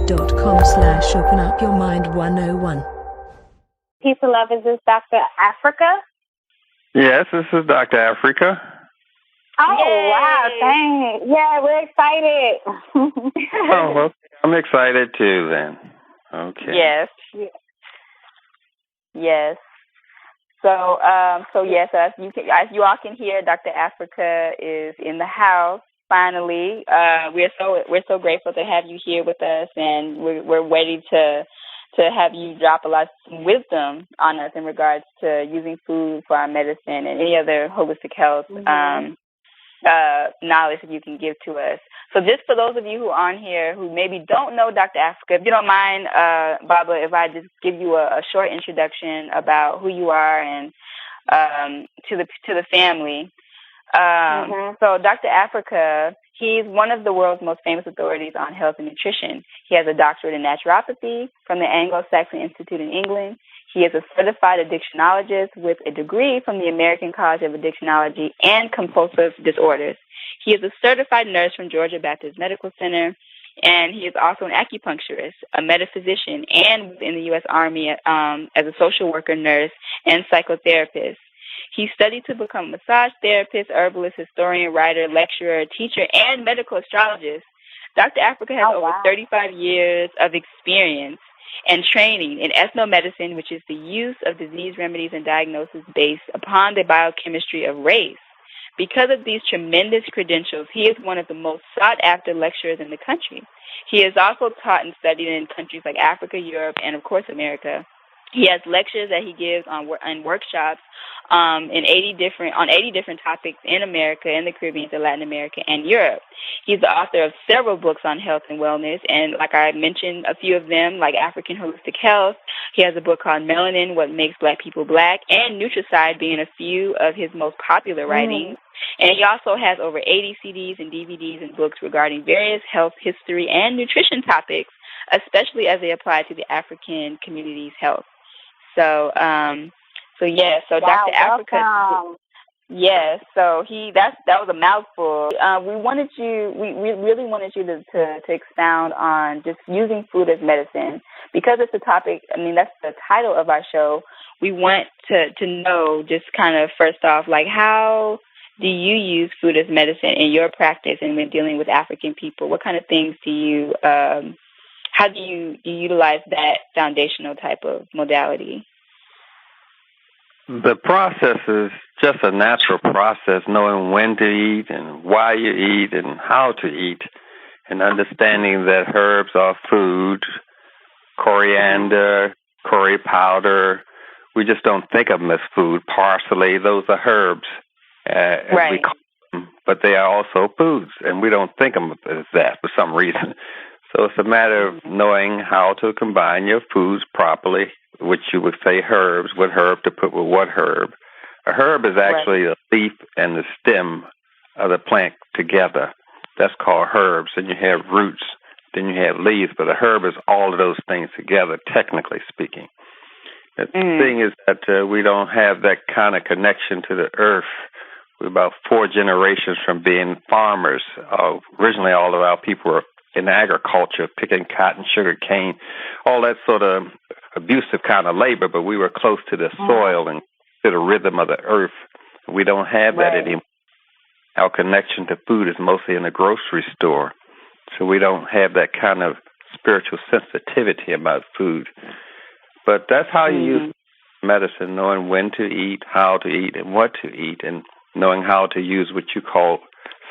youtube.com/openupyourmind101. Peace and love. Is this Dr. Afrika? Yes, this is Dr. Afrika. Oh, Yay. wow. Thanks. Yeah, we're excited. Oh, well, I'm excited too then. Okay. Yes. Yes. So yes, as you all can hear, Dr. Afrika is in the house. Finally, we're so grateful to have you here with us, and we're ready to have you drop a lot of wisdom on us in regards to using food for our medicine and any other holistic health knowledge that you can give to us. So just for those of you who are on here who maybe don't know Dr. Afrika, if you don't mind, Baba, if I just give you a short introduction about who you are and to the family. So Dr. Afrika, he's one of the world's most famous authorities on health and nutrition. He has a doctorate in naturopathy from the Anglo-Saxon Institute in England. He is a certified addictionologist with a degree from the American College of Addictionology and Compulsive Disorders. He is a certified nurse from Georgia Baptist Medical Center, and he is also an acupuncturist, a metaphysician, and in the U.S. Army as a social worker, nurse, and psychotherapist. He studied to become a massage therapist, herbalist, historian, writer, lecturer, teacher, and medical astrologist. Dr. Afrika has over 35 years of experience and training in ethnomedicine, which is the use of disease remedies and diagnosis based upon the biochemistry of race. Because of these tremendous credentials, he is one of the most sought-after lecturers in the country. He has also taught and studied in countries like Africa, Europe, and, of course, America. He has lectures that he gives on workshops on 80 different topics in America, in the Caribbean, to Latin America, and Europe. He's the author of several books on health and wellness, and like I mentioned, a few of them, like African Holistic Health. He has a book called Melanin, What Makes Black People Black, and Nutricide being a few of his most popular writings. And he also has over 80 CDs and DVDs and books regarding various health, history, and nutrition topics, especially as they apply to the African community's health. So Dr. Afrika. Yes, so that was a mouthful. We really wanted you to expound on just using food as medicine, because it's a topic. I mean, that's the title of our show. We want to know, just kind of first off, like, how do you use food as medicine in your practice and when dealing with African people? What kind of things do you how do you utilize that foundational type of modality? The process is just a natural process, knowing when to eat and why you eat and how to eat, and understanding that herbs are food, coriander, curry powder. We just don't think of them as food. Parsley, those are herbs. Right. We call them, but they are also foods, and we don't think of them as that for some reason. So it's a matter of knowing how to combine your foods properly, which you would say herbs, what herb to put with what herb. A herb is actually a leaf and the stem of the plant together. That's called herbs. And you have roots, then you have leaves, but a herb is all of those things together, technically speaking. The thing is that we don't have that kind of connection to the earth. We're about 4 generations from being farmers. Originally, all of our people were in agriculture, picking cotton, sugar cane, all that sort of abusive kind of labor, but we were close to the soil and to the rhythm of the earth. We don't have that anymore. Our connection to food is mostly in the grocery store, so we don't have that kind of spiritual sensitivity about food. But that's how you use medicine, knowing when to eat, how to eat, and what to eat, and knowing how to use what you call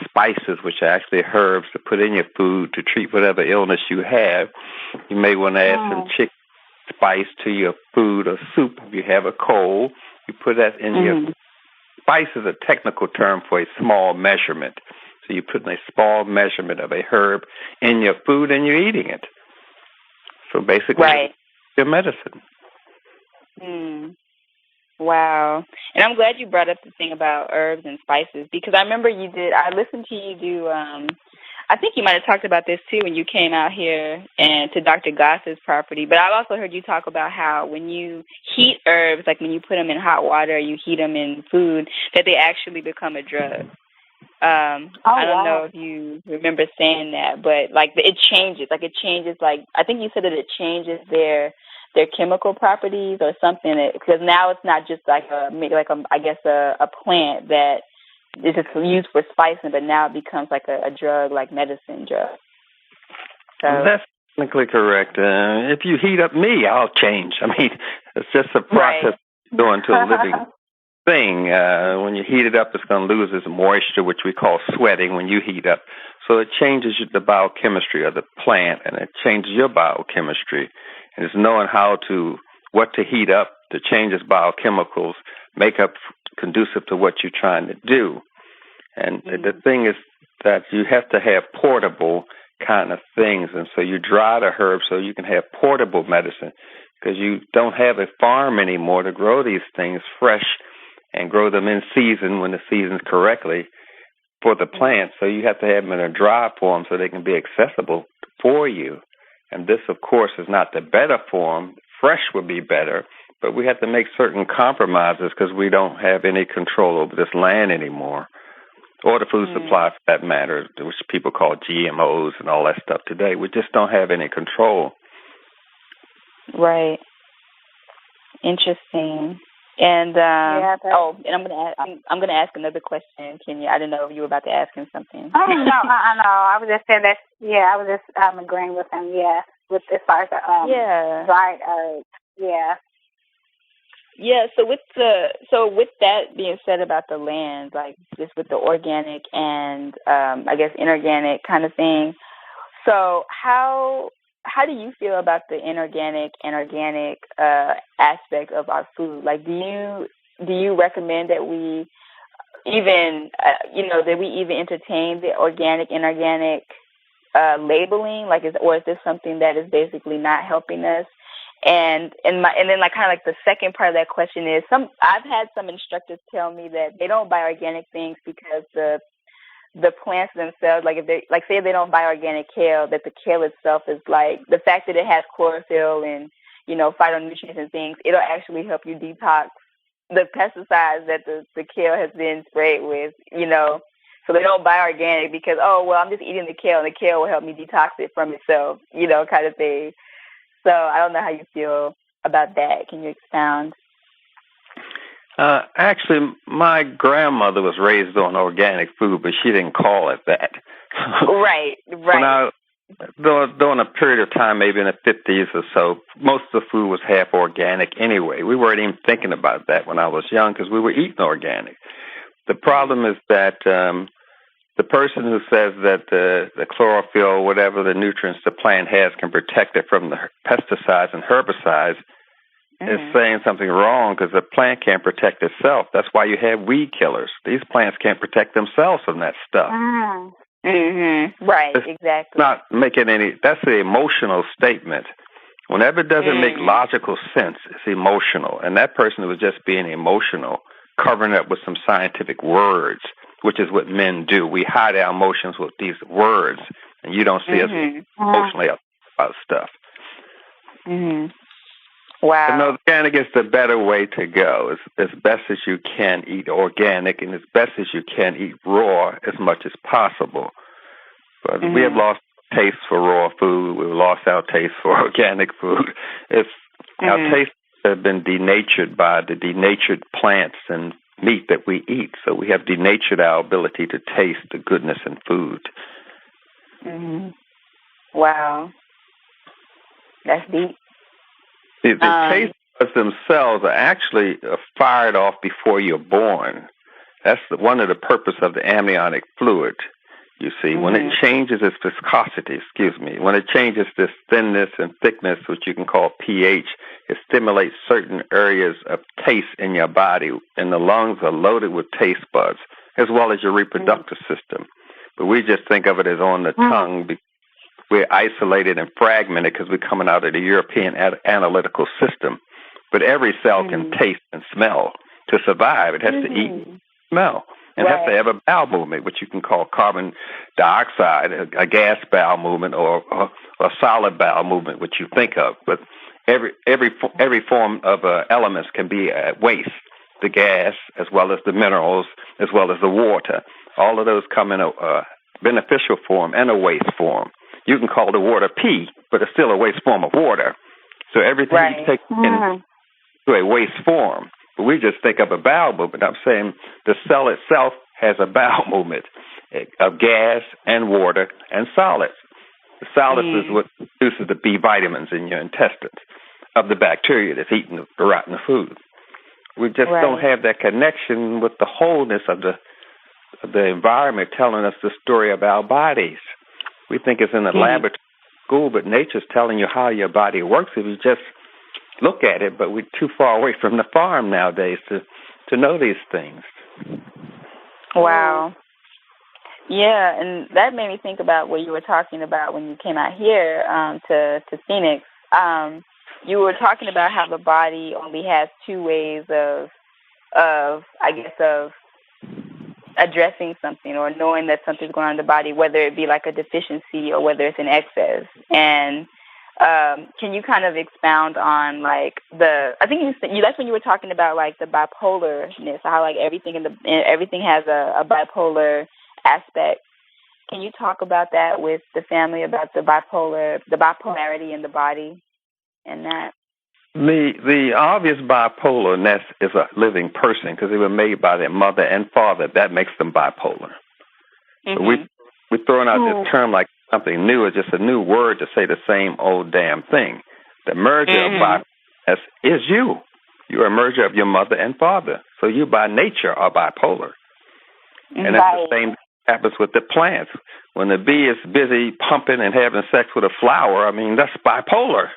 spices, which are actually herbs to put in your food to treat whatever illness you have. You may want to add some chicken spice to your food or soup. If you have a cold, you put that in your food. Spice is a technical term for a small measurement. So you put in a small measurement of a herb in your food and you're eating it. So basically, your medicine. Wow. And I'm glad you brought up the thing about herbs and spices, because I remember I listened to you do, I think you might have talked about this too when you came out here and to Dr. Goss's property, but I've also heard you talk about how when you heat herbs, like when you put them in hot water, you heat them in food, that they actually become a drug. I don't know if you remember saying that, but like it changes. Like I think you said that it changes their chemical properties or something. Because now it's not just like a plant that is just used for spicing, but now it becomes like a drug, like medicine drug. So that's technically correct. If you heat up me, I'll change. I mean, it's just a process going to a living thing. When you heat it up, it's going to lose its moisture, which we call sweating when you heat up. So it changes the biochemistry of the plant, and it changes your biochemistry. And it's knowing what to heat up to change its biochemicals, make up conducive to what you're trying to do. And the thing is that you have to have portable kind of things. And so you dry the herbs so you can have portable medicine, because you don't have a farm anymore to grow these things fresh and grow them in season when the season's correctly for the plants. So you have to have them in a dry form so they can be accessible for you. And this, of course, is not the better form. Fresh would be better, but we have to make certain compromises because we don't have any control over this land anymore, or the food supply for that matter, which people call GMOs and all that stuff today. We just don't have any control. Right. Interesting. And I'm gonna ask another question, Kenya. I didn't know if you were about to ask him something. Oh no, I was just saying that. Yeah, I was just agreeing with him. Yeah, with as far as dried herbs. Yeah. Yeah. So with that being said about the land, like just with the organic and I guess inorganic kind of thing. So how do you feel about the inorganic and organic aspect of our food? Like, do you recommend that we even entertain the organic, inorganic labeling? Like, is this something that is basically not helping us? And then like kind of like the second part of that question is I've had some instructors tell me that they don't buy organic things because the plants themselves, like if they say they don't buy organic kale, that the kale itself is like the fact that it has chlorophyll and phytonutrients and things, it'll actually help you detox the pesticides that the kale has been sprayed with, So they don't buy organic because I'm just eating the kale and the kale will help me detox it from itself, kind of thing. So I don't know how you feel about that. Can you expound? Actually, my grandmother was raised on organic food, but she didn't call it that. Right. During a period of time, maybe in the 50s or so, most of the food was half organic anyway. We weren't even thinking about that when I was young because we were eating organic. The problem is that the person who says that the chlorophyll, whatever the nutrients the plant has, can protect it from the pesticides and herbicides is saying something wrong, because the plant can't protect itself. That's why you have weed killers. These plants can't protect themselves from that stuff. Right, exactly. Not making any. That's an emotional statement. Whenever it doesn't make logical sense, it's emotional. And that person was just being emotional, covering it up with some scientific words, which is what men do. We hide our emotions with these words, and you don't see us emotionally about stuff. Wow. And organic is the better way to go. It's as best as you can eat organic, and as best as you can eat raw as much as possible. But we have lost taste for raw food. We've lost our taste for organic food. Our tastes have been denatured by the denatured plants and meat that we eat. So we have denatured our ability to taste the goodness in food. Wow. That's deep. The taste buds themselves are actually fired off before you're born. That's one of the purpose of the amniotic fluid. You see, when it changes its viscosity, when it changes this thinness and thickness, which you can call pH, it stimulates certain areas of taste in your body, and the lungs are loaded with taste buds, as well as your reproductive system. But we just think of it as on the tongue. We're isolated and fragmented because we're coming out of the European analytical system. But every cell can taste and smell to survive. It has to eat and smell. And has to have a bowel movement, which you can call carbon dioxide, a gas bowel movement, or a solid bowel movement, which you think of. But every form of elements can be waste, the gas, as well as the minerals, as well as the water. All of those come in a beneficial form and a waste form. You can call the water pee, but it's still a waste form of water. So everything you take into a waste form. But we just think of a bowel movement. I'm saying the cell itself has a bowel movement of gas and water and solids. The solids is what produces the B vitamins in your intestines of the bacteria that's eating the rotten food. We just don't have that connection with the wholeness of the environment telling us the story of our bodies. We think it's in the laboratory school, but nature's telling you how your body works if you just look at it, but we're too far away from the farm nowadays to know these things. Wow. Yeah, and that made me think about what you were talking about when you came out here to Phoenix. You were talking about how the body only has two ways of addressing something or knowing that something's going on in the body, whether it be like a deficiency or whether it's an excess. And can you kind of expound on like I think that's when you were talking about like the bipolarness, how like everything has a bipolar aspect. Can you talk about that with the family, about the bipolarity in the body and that? The obvious bipolarness is a living person because they were made by their mother and father. That makes them bipolar. We're throwing out this term like something new. It's just a new word to say the same old damn thing. The merger of bipolarness is you. You're a merger of your mother and father. So you by nature are bipolar. And that's the same happens with the plants. When the bee is busy pumping and having sex with a flower, I mean, that's bipolar.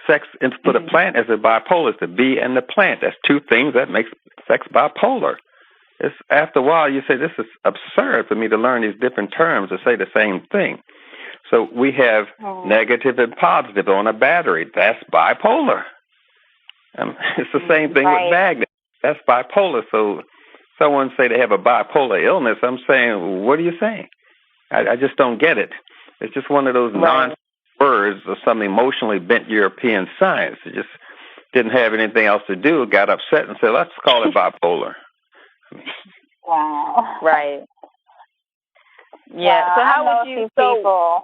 Sex for the plant is a bipolar. It's the bee and the plant. That's two things that makes sex bipolar. It's after a while you say, this is absurd for me to learn these different terms to say the same thing. So we have negative and positive on a battery. That's bipolar. It's the same thing with magnets. That's bipolar. So someone say they have a bipolar illness, I'm saying, what are you saying? I just don't get it. It's just one of those nonsense words of some emotionally bent European science. It just didn't have anything else to do, got upset and said, let's call it bipolar. Wow. Right. Yeah. So how would you people?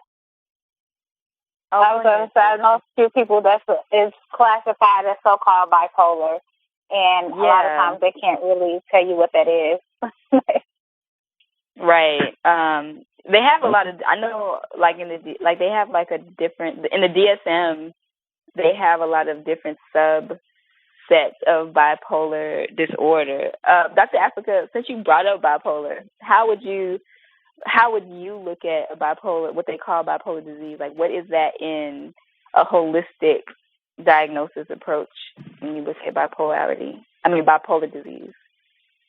I was going to say, I know a few people that is classified as so-called bipolar, and a lot of times they can't really tell you what that is. Right. They have a lot of, I know, like they have like a different, in the DSM, they have a lot of different subsets of bipolar disorder. Dr. Afrika, since you brought up bipolar, how would you look at a bipolar, what they call bipolar disease? Like, what is that in a holistic diagnosis approach when you look at bipolar disease?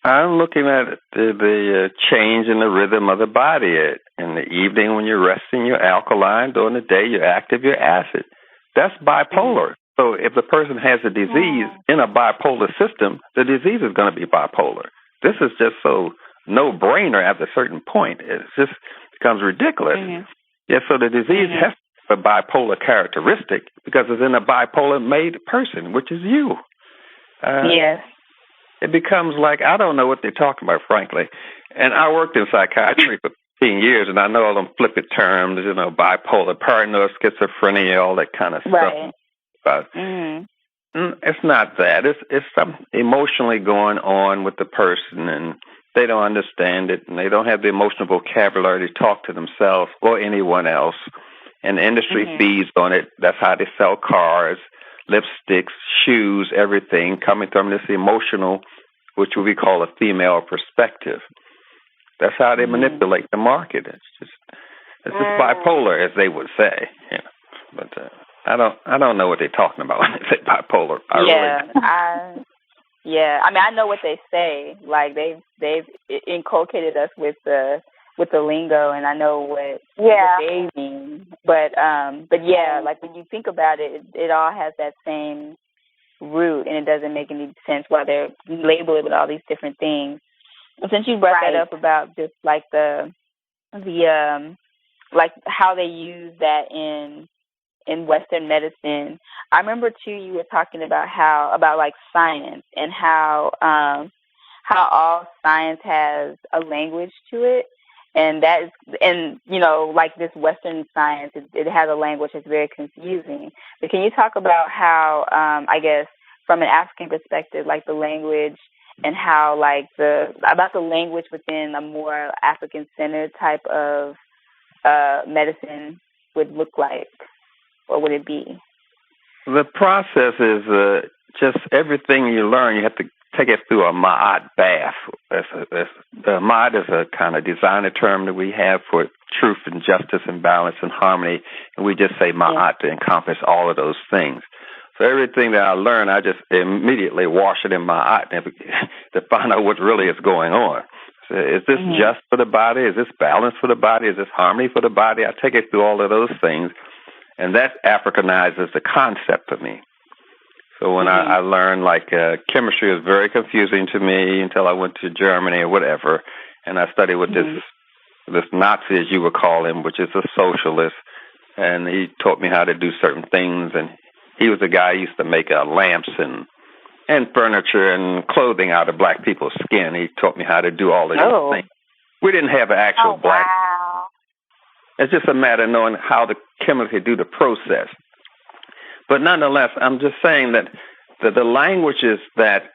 I'm looking at the change in the rhythm of the body. In the evening when you're resting, you're alkaline. During the day, you're active, you're acid. That's bipolar. So if the person has a disease in a bipolar system, the disease is going to be bipolar. This is just so no-brainer at a certain point. It just becomes ridiculous. Yeah, so the disease has a bipolar characteristic because it's in a bipolar-made person, which is you. Yes. It becomes like, I don't know what they're talking about, frankly. And I worked in psychiatry for 15 years, and I know all them flippant terms, bipolar, paranoid, schizophrenia, all that kind of stuff. But it's not that. It's something emotionally going on with the person, and they don't understand it, and they don't have the emotional vocabulary to talk to themselves or anyone else. And the industry feeds on it. That's how they sell cars, lipsticks, shoes, everything coming from this emotional, which we call a female perspective. That's how they manipulate the market. It's just bipolar, as they would say. But I don't know what they're talking about when they say bipolar. I know what they say. Like they've inculcated us with the lingo, and I know what they mean. But like when you think about it, it all has that same root, and it doesn't make any sense why they're labeled it with all these different things. And since you brought that up about just like the like how they use that in Western medicine, I remember too you were talking about like science and how how all science has a language to it. And that is, and you know, like this Western science, it has a language that's very confusing. But can you talk about how, I guess, from an African perspective, like the language and how, like, about the language within a more African-centered type of medicine would look like, or would it be? The process is just everything you learn, you have to take it through a ma'at bath. Ma'at is a kind of designer term that we have for truth and justice and balance and harmony, and we just say ma'at to encompass all of those things. So everything that I learn, I just immediately wash it in ma'at to find out what really is going on. So is this just for the body? Is this balance for the body? Is this harmony for the body? I take it through all of those things, and that Africanizes the concept for me. So when I learned, like, chemistry was very confusing to me until I went to Germany or whatever, and I studied with this Nazi, as you would call him, which is a socialist, and he taught me how to do certain things, and he was the guy who used to make lamps and furniture and clothing out of black people's skin. He taught me how to do all of these things. We didn't have an actual black. Wow. It's just a matter of knowing how to chemically do the process. But nonetheless, I'm just saying that the languages that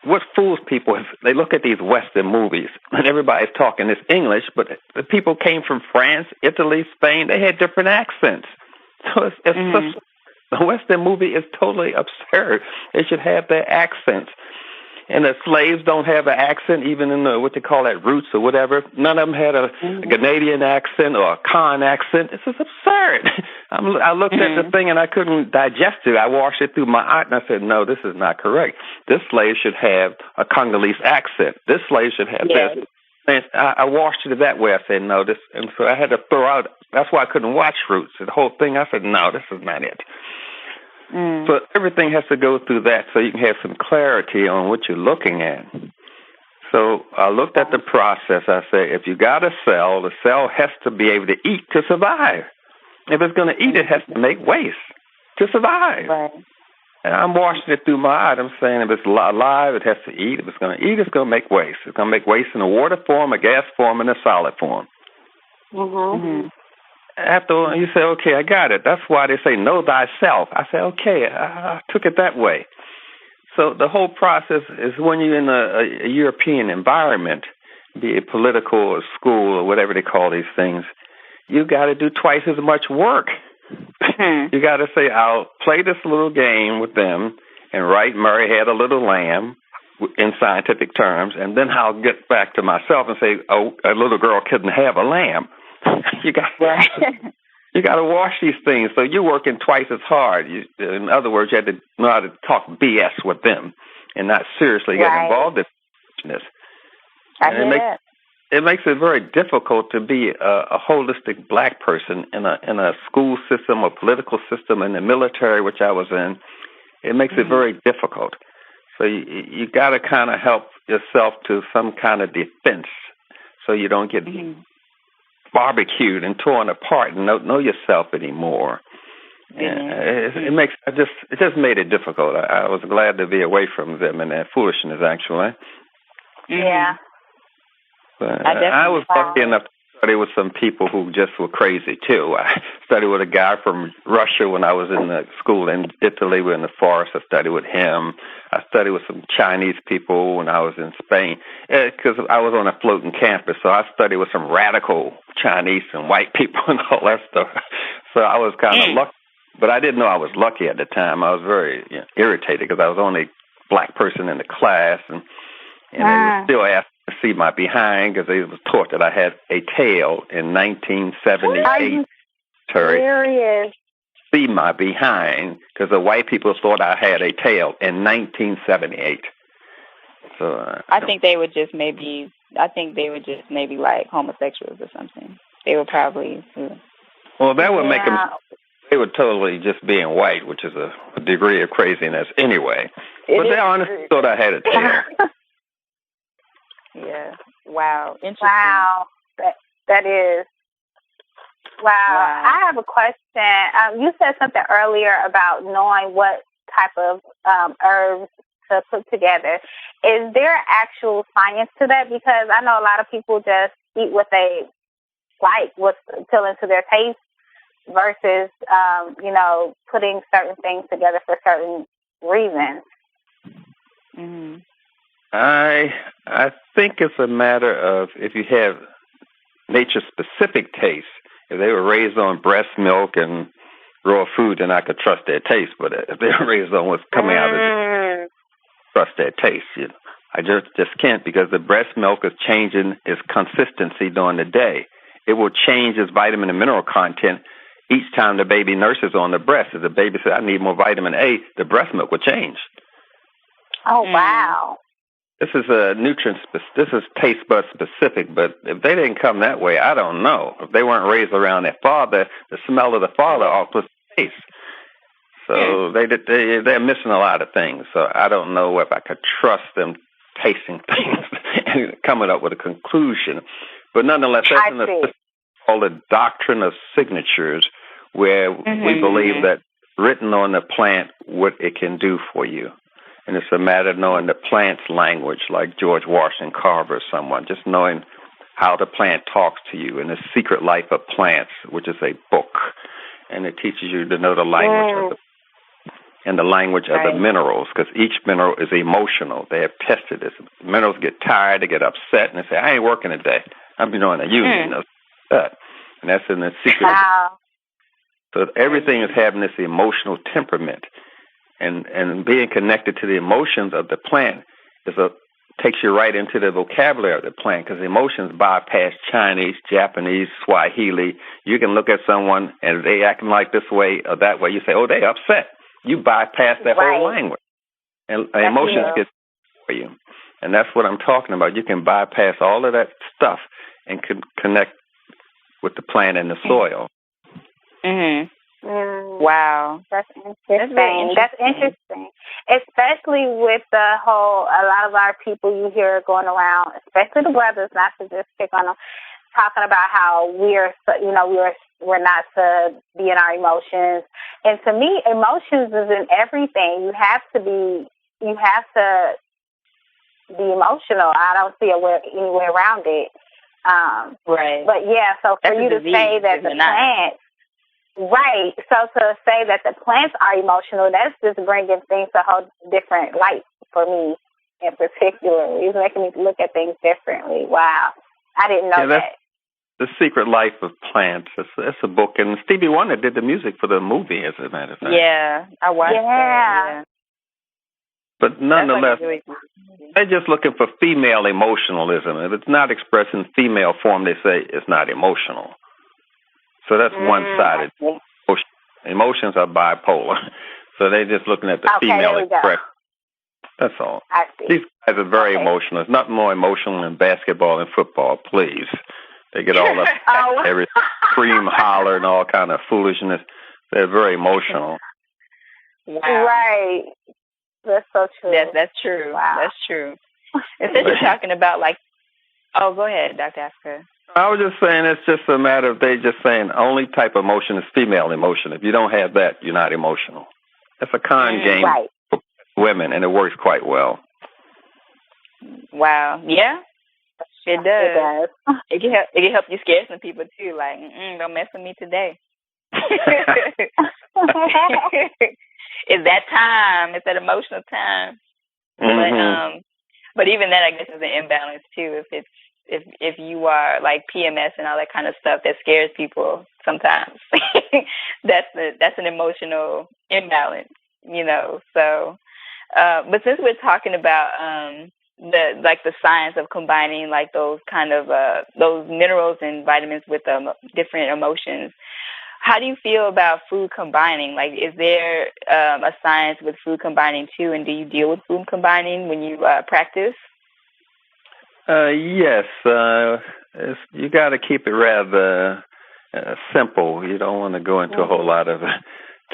what fools people is they look at these Western movies and everybody's talking this English, but the people came from France, Italy, Spain. They had different accents. So it's such, the Western movie is totally absurd. They should have their accents. And the slaves don't have an accent, even in the, what they call that, roots or whatever. None of them had a Canadian accent or a Con accent. This is absurd. I looked at the thing and I couldn't digest it. I washed it through my eye and I said, no, this is not correct. This slave should have a Congolese accent. This slave should have this. And I washed it that way. I said, no, this. And so I had to throw out. That's why I couldn't watch Roots. The whole thing, I said, no, this is not it. So everything has to go through that so you can have some clarity on what you're looking at. So I looked at the process. I say, if you got a cell, the cell has to be able to eat to survive. If it's going to eat, it has to make waste to survive. Right. And I'm washing it through my eye. I'm saying if it's alive, it has to eat. If it's going to eat, it's going to make waste. It's going to make waste in a water form, a gas form, and a solid form. After you say, okay, I got it. That's why they say, know thyself. I say, okay, I took it that way. So the whole process is when you're in a European environment, be it political or school or whatever they call these things, you got to do twice as much work. You got to say, I'll play this little game with them and write Mary Had a Little Lamb in scientific terms, and then I'll get back to myself and say, oh, a little girl couldn't have a lamb. You got to wash these things. So you're working twice as hard. In other words, you had to know how to talk BS with them and not seriously get involved in business. It makes it very difficult to be a holistic black person in a school system or political system, in the military, which I was in. It makes it very difficult. So you got to kind of help yourself to some kind of defense so you don't get barbecued and torn apart and don't know yourself anymore. It just made it difficult. I was glad to be away from them and their foolishness, actually. Yeah. But I was lucky enough to study with some people who just were crazy too. I studied with a guy from Russia when I was in the school in Italy. We were in the forest. I studied with him. I studied with some Chinese people when I was in Spain because I was on a floating campus. So I studied with some radical Chinese and white people and all that stuff. So I was kind of lucky, but I didn't know I was lucky at the time. I was very irritated because I was the only black person in the class, and they were still asking to see my behind because they was taught that I had a tail in 1978. Are you serious? See my behind because the white people thought I had a tail in 1978. So I think they would just maybe like homosexuals or something. They would probably. Well, that would make them. They would totally just being white, which is a degree of craziness anyway. But they honestly thought I had a tail. Yeah. Wow. Interesting. Wow. That is. Wow. I have a question. You said something earlier about knowing what type of herbs to put together. Is there actual science to that? Because I know a lot of people just eat what they like, what's appealing to their taste, versus, putting certain things together for certain reasons. Mm-hmm. I think it's a matter of if you have nature-specific tastes. If they were raised on breast milk and raw food, then I could trust their taste. But if they were raised on what's coming out of it, trust their taste. I just can't, because the breast milk is changing its consistency during the day. It will change its vitamin and mineral content each time the baby nurses on the breast. If the baby says, I need more vitamin A, the breast milk will change. Oh, wow. This is this is taste bud specific, but if they didn't come that way, I don't know. If they weren't raised around their father, the smell of the father alters taste. So they're missing a lot of things. So I don't know if I could trust them tasting things and coming up with a conclusion. But nonetheless, that's called the doctrine of signatures, where we believe that written on the plant what it can do for you. And it's a matter of knowing the plant's language, like George Washington Carver or someone, just knowing how the plant talks to you, and The Secret Life of Plants, which is a book. And it teaches you to know the language of the language of the minerals, because each mineral is emotional. They have tested this. Minerals get tired, they get upset, and they say, I ain't working today. I'm doing a union. And that's in The Secret. Wow. So everything is having this emotional temperament. And being connected to the emotions of the plant takes you right into the vocabulary of the plant, because emotions bypass Chinese, Japanese, Swahili. You can look at someone and they acting like this way or that way. You say, oh, they upset. You bypass that whole language. And emotions get for you. And that's what I'm talking about. You can bypass all of that stuff and connect with the plant and the soil. Mm-hmm. Wow. That's interesting. That's interesting. Especially with a lot of our people you hear going around, especially the brothers, not to just pick on them, talking about how we're not to be in our emotions. And to me, emotions is in everything. You have to be emotional. I don't see any way around it. Right. But yeah, so for you to say that the plants, right, so to say that the plants are emotional, that's just bringing things to a whole different light for me in particular. It's making me look at things differently. Wow. I didn't know that. The Secret Life of Plants. It's a book, and Stevie Wonder did the music for the movie, as a matter of fact. Yeah, I watched that. Yeah. But nonetheless, they're just looking for female emotionalism. If it's not expressed in female form, they say it's not emotional. So that's one-sided. Emotions are bipolar. So they're just looking at the female expression. That's all. I see. These guys are very emotional. There's nothing more emotional than basketball and football, please. They get all up, every scream, holler, and all kind of foolishness. They're very emotional. Wow. Right. That's so true. That's true. Wow. That's true. Instead of talking about go ahead, Dr. Afrika. I was just saying it's just a matter of they just saying only type of emotion is female emotion. If you don't have that, you're not emotional. That's a con game for women, and it works quite well. Wow. Yeah. It does. It can help you scare some people too. Like, don't mess with me today. It's that time. It's that emotional time. Mm-hmm. But even that, I guess, is an imbalance too. If you are like PMS and all that kind of stuff that scares people sometimes, that's an emotional imbalance, So, but since we're talking about the science of combining like those kind of those minerals and vitamins with different emotions, how do you feel about food combining? Like, is there a science with food combining too? And do you deal with food combining when you practice? Yes. You got to keep it rather simple. You don't want to go into a whole lot of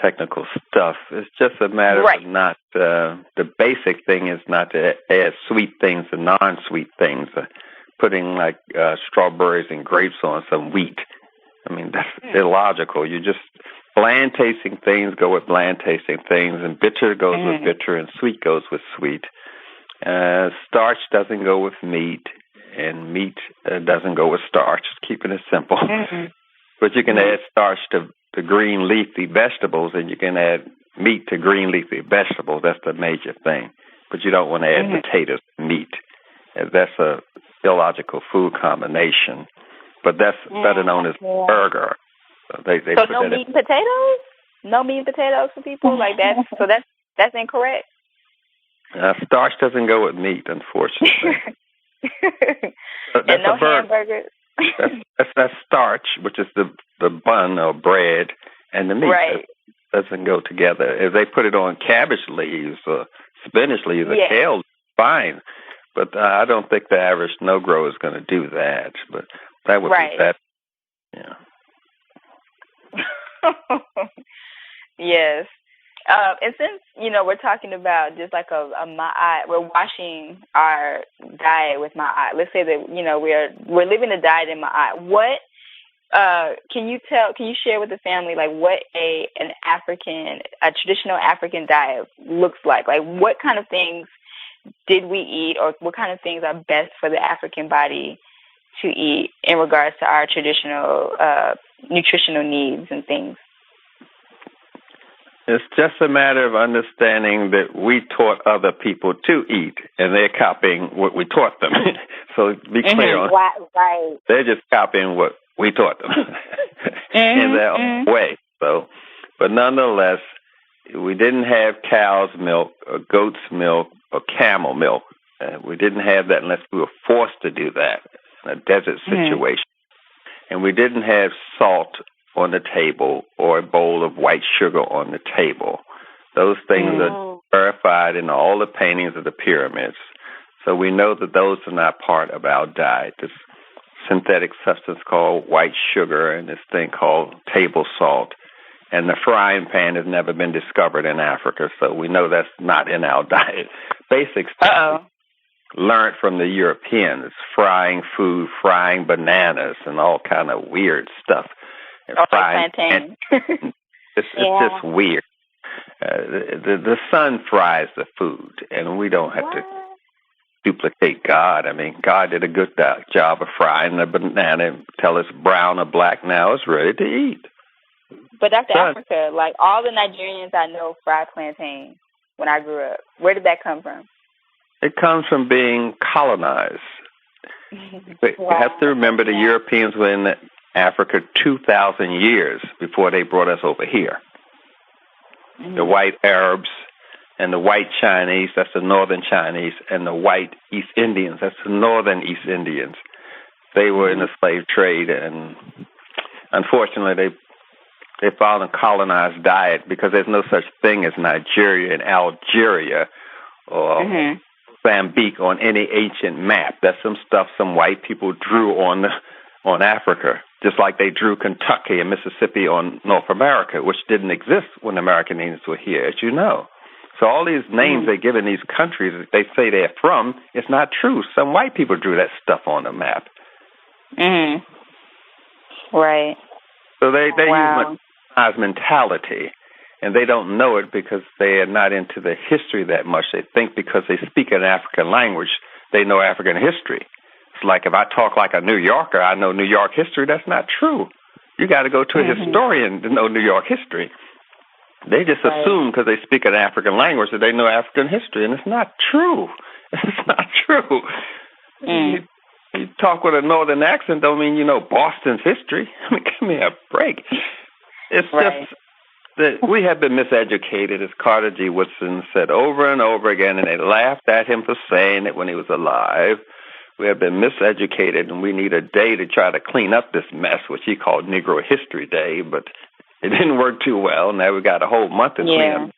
technical stuff. It's just a matter of not, the basic thing is not to add sweet things to non-sweet things. Putting like strawberries and grapes on some wheat. I mean, that's illogical. bland tasting things go with bland tasting things, and bitter goes with bitter, and sweet goes with sweet. Starch doesn't go with meat, and meat doesn't go with starch, keeping it simple. But you can add starch to green leafy vegetables, and you can add meat to green leafy vegetables. That's the major thing. But you don't want to add potatoes to meat. That's a illogical food combination. But that's better known as burger. So no meat and potatoes? No meat and potatoes for people? Like that? So that's incorrect? Starch doesn't go with meat, unfortunately. And no hamburgers? That's starch, which is the bun or bread, and the meat. Right. That doesn't go together. If they put it on cabbage leaves or spinach leaves or kale, fine. But I don't think the average no-grower is going to do that. But that would be that. Yeah. Yes. And since, we're talking about just like a ma'at, we're washing our diet with ma'at. Let's say that, we're living a diet in ma'at. What, can you share with the family, like what a traditional African diet looks like? Like what kind of things did we eat, or what kind of things are best for the African body to eat in regards to our traditional nutritional needs and things? It's just a matter of understanding that we taught other people to eat, and they're copying what we taught them. So be clear on right. They're just copying what we taught them in their own way. So, but nonetheless, we didn't have cow's milk or goat's milk or camel milk. We didn't have that unless we were forced to do that in a desert situation. And we didn't have salt on the table or a bowl of white sugar on the table. Those things are verified in all the paintings of the pyramids. So we know that those are not part of our diet. This synthetic substance called white sugar and this thing called table salt. And the frying pan has never been discovered in Africa, so we know that's not in our diet. Basic stuff learned from the Europeans, frying food, frying bananas, and all kind of weird stuff. Frying plantain. It's just weird. The sun fries the food, and we don't have to duplicate God. I mean, God did a good job of frying the banana until it's brown or black. Now it's ready to eat. But Dr. Afrika, like all the Nigerians I know fried plantain when I grew up. Where did that come from? It comes from being colonized. You have to remember the Europeans were in Africa 2,000 years before they brought us over here. The white Arabs and the white Chinese, that's the northern Chinese, and the white East Indians, that's the northern East Indians. They were in the slave trade, and unfortunately they found a colonized diet because there's no such thing as Nigeria and Algeria or Mozambique on any ancient map. That's some stuff some white people drew on Africa, just like they drew Kentucky and Mississippi on North America, which didn't exist when American Indians were here, as you know. So all these names they give in these countries that they say they're from, it's not true. Some white people drew that stuff on the map. Right. So they use a mentality, and they don't know it because they are not into the history that much. They think because they speak an African language, they know African history. It's like if I talk like a New Yorker, I know New York history. That's not true. You got to go to a historian to know New York history. They just assume because they speak an African language that they know African history, and it's not true. It's not true. You talk with a northern accent don't mean you know Boston's history. I mean, give me a break. It's just that we have been miseducated, as Carter G. Woodson said over and over again, and they laughed at him for saying it when he was alive. We have been miseducated, and we need a day to try to clean up this mess, which he called Negro History Day, but it didn't work too well. Now we got a whole month to clean up,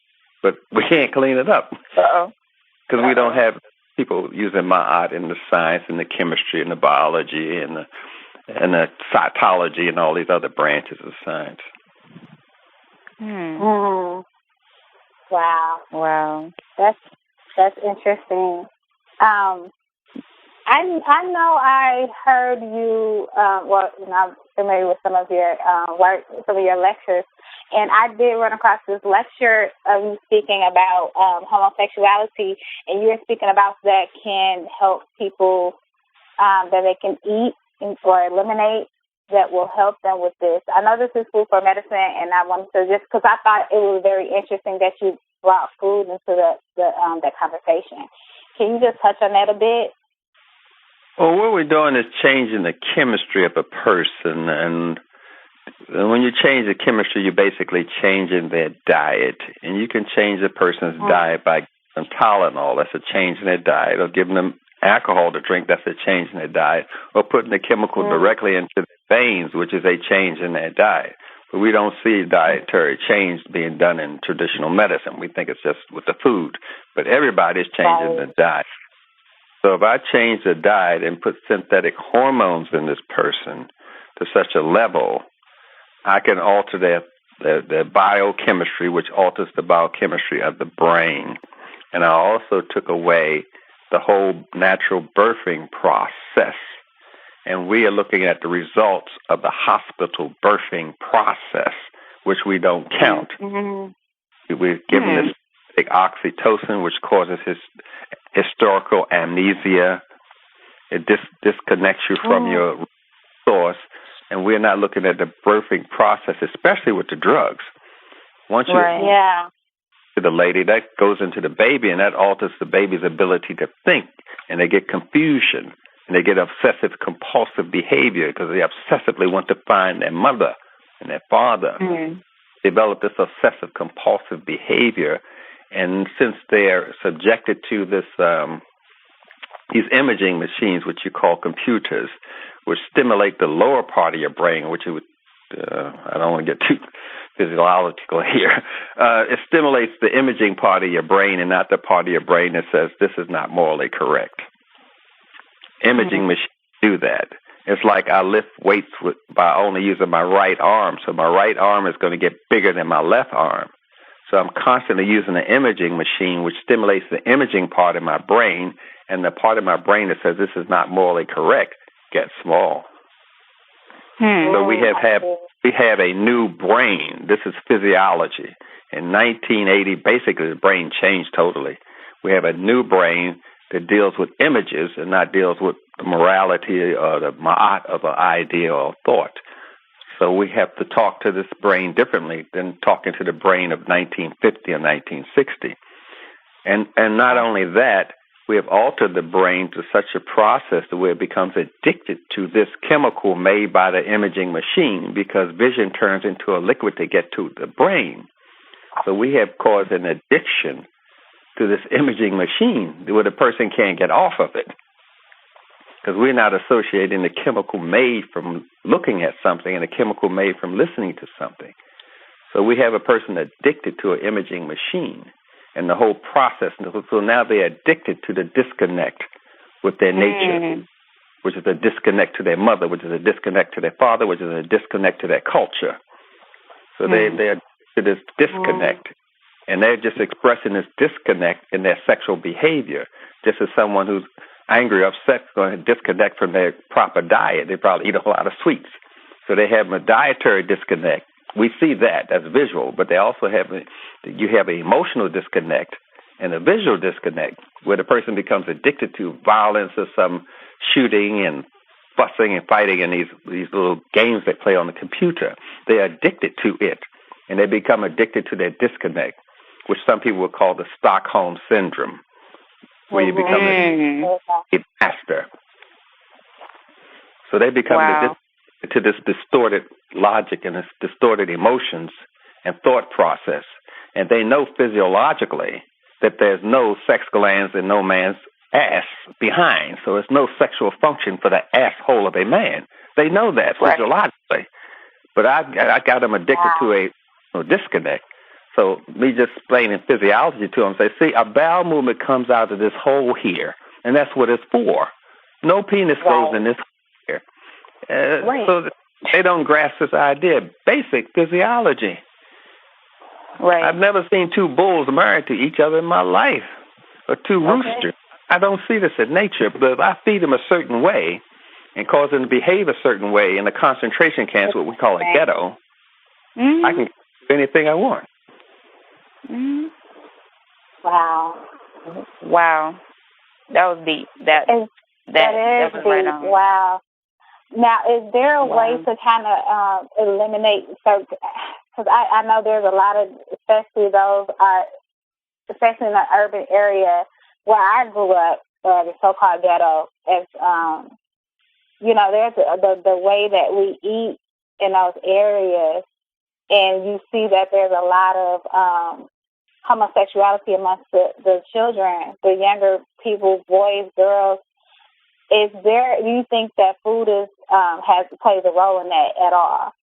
but we can't clean it up because we don't have people using ma'at in the science and the chemistry and the biology and the cytology and all these other branches of science. Wow. That's interesting. I know I heard you, I'm familiar with some of your work, some of your lectures, and I did run across this lecture of you speaking about homosexuality, and you were speaking about that can help people, that they can eat or eliminate, that will help them with this. I know this is food for medicine, and I wanted to just, because I thought it was very interesting that you brought food into that conversation. Can you just touch on that a bit? Well, what we're doing is changing the chemistry of a person, and when you change the chemistry, you're basically changing their diet, and you can change a person's diet by giving them Tylenol. That's a change in their diet, or giving them alcohol to drink. That's a change in their diet, or putting the chemical directly into their veins, which is a change in their diet. But we don't see dietary change being done in traditional medicine. We think it's just with the food, but everybody's changing the diet. So if I change the diet and put synthetic hormones in this person to such a level, I can alter their biochemistry, which alters the biochemistry of the brain. And I also took away the whole natural birthing process. And we are looking at the results of the hospital birthing process, which we don't count. We're given this oxytocin, which causes historical amnesia. It disconnects you from your source, and we're not looking at the birthing process, especially with the drugs. Once you to the lady, that goes into the baby, and that alters the baby's ability to think, and they get confusion, and they get obsessive compulsive behavior because they obsessively want to find their mother and their father. Develop this obsessive compulsive behavior. And since they're subjected to this, these imaging machines, which you call computers, which stimulate the lower part of your brain, which would, I don't want to get too physiological here. It stimulates the imaging part of your brain and not the part of your brain that says this is not morally correct. Imaging machines do that. It's like I lift weights by only using my right arm, so my right arm is going to get bigger than my left arm. So I'm constantly using an imaging machine, which stimulates the imaging part of my brain, and the part of my brain that says this is not morally correct gets small. So we have a new brain. This is physiology. In 1980, basically the brain changed totally. We have a new brain that deals with images and not deals with the morality or the ma'at of an idea or thought. So we have to talk to this brain differently than talking to the brain of 1950 or 1960. And not only that, we have altered the brain to such a process that where it becomes addicted to this chemical made by the imaging machine, because vision turns into a liquid to get to the brain. So we have caused an addiction to this imaging machine where the person can't get off of it, because we're not associating the chemical made from looking at something and the chemical made from listening to something. So we have a person addicted to an imaging machine and the whole process. So now they're addicted to the disconnect with their nature, which is a disconnect to their mother, which is a disconnect to their father, which is a disconnect to their culture. So they're to this disconnect, and they're just expressing this disconnect in their sexual behavior, just as someone who's angry or upset is going to disconnect from their proper diet. They probably eat a whole lot of sweets. So they have a dietary disconnect. We see that as visual, but they also have you have an emotional disconnect and a visual disconnect where the person becomes addicted to violence or some shooting and fussing and fighting in these little games they play on the computer. They're addicted to it, and they become addicted to their disconnect, which some people would call the Stockholm Syndrome, where you become a master. So they become addicted to this distorted logic and this distorted emotions and thought process. And they know physiologically that there's no sex glands in no man's ass behind. So there's no sexual function for the asshole of a man. They know that physiologically. But I got them addicted to a disconnect. So me just explaining physiology to them, say, see, a bowel movement comes out of this hole here, and that's what it's for. No penis goes in this hole here. So they don't grasp this idea. Basic physiology. I've never seen two bulls married to each other in my life, or two roosters. I don't see this in nature, but if I feed them a certain way and cause them to behave a certain way in a concentration camp, what we call a ghetto, I can do anything I want. Mm-hmm. Wow. Wow. That was deep. That is was deep. Right on. Wow. Now, is there a way to kind of eliminate certain? Because I know there's a lot of, especially in the urban area where I grew up, the so-called ghetto. As there's the way that we eat in those areas, and you see that there's a lot of homosexuality amongst the children, the younger people, boys, girls. Do you think that food plays a role in that at all?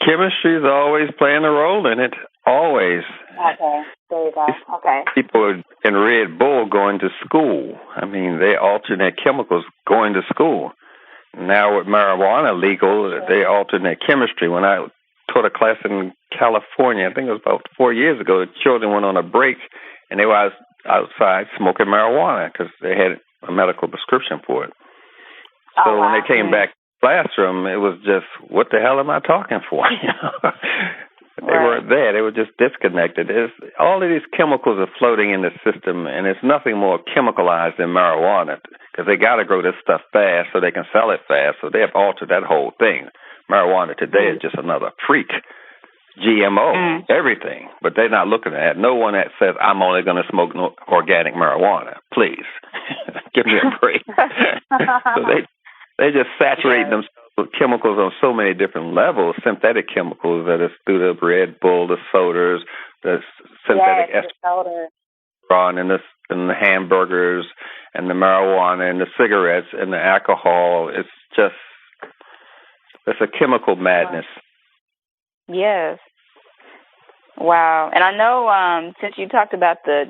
Chemistry is always playing a role in it. Always. Okay. There you go. Okay. People in Red Bull going to school. I mean, they alternate chemicals going to school. Now with marijuana legal, they alternate chemistry. When I taught a class in California, I think it was about 4 years ago, the children went on a break and they were outside smoking marijuana because they had a medical prescription for it. So when they came back to the classroom, it was just, what the hell am I talking for? They weren't there. They were just disconnected. All of these chemicals are floating in the system, and it's nothing more chemicalized than marijuana because they got to grow this stuff fast so they can sell it fast. So they have altered that whole thing. Marijuana today is just another freak. GMO, everything. But they're not looking at it. No one that says, I'm only going to smoke organic marijuana. Please. Give me a break. So they just saturate themselves with chemicals on so many different levels, synthetic chemicals that is through the Red Bull, the sodas, the synthetic estrogen in the hamburgers and the marijuana and the cigarettes and the alcohol. It's a chemical madness. Yes. Wow. And I know since you talked about the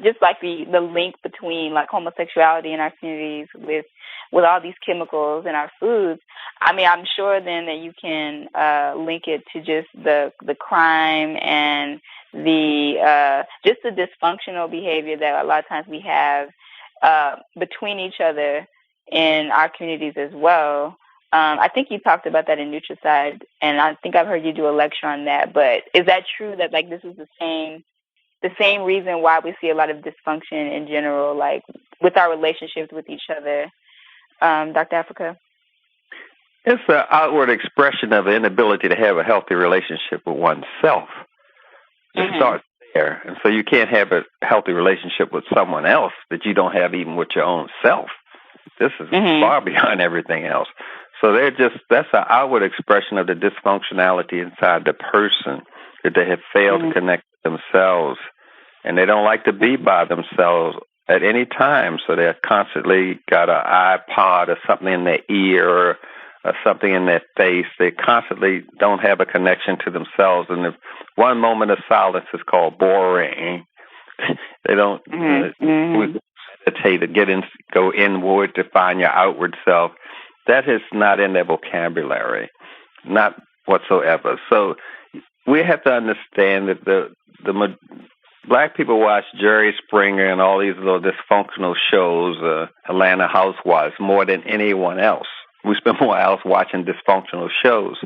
link between like homosexuality in our communities with all these chemicals in our foods, I mean, I'm sure then that you can link it to just the crime and the just the dysfunctional behavior that a lot of times we have between each other in our communities as well. I think you talked about that in Nutricide, and I think I've heard you do a lecture on that. But is that true that like this is the same reason why we see a lot of dysfunction in general, like with our relationships with each other, Dr. Afrika? It's an outward expression of the inability to have a healthy relationship with oneself. It starts there, and so you can't have a healthy relationship with someone else that you don't have even with your own self. This is far beyond everything else. So that's an outward expression of the dysfunctionality inside the person, that they have failed to connect with themselves. And they don't like to be by themselves at any time. So they're constantly got an iPod or something in their ear or something in their face. They constantly don't have a connection to themselves. And if one moment of silence is called boring, they don't meditate to go inward to find your outward self. That is not in their vocabulary, not whatsoever. So we have to understand that the black people watch Jerry Springer and all these little dysfunctional shows, Atlanta Housewives, more than anyone else. We spend more hours watching dysfunctional shows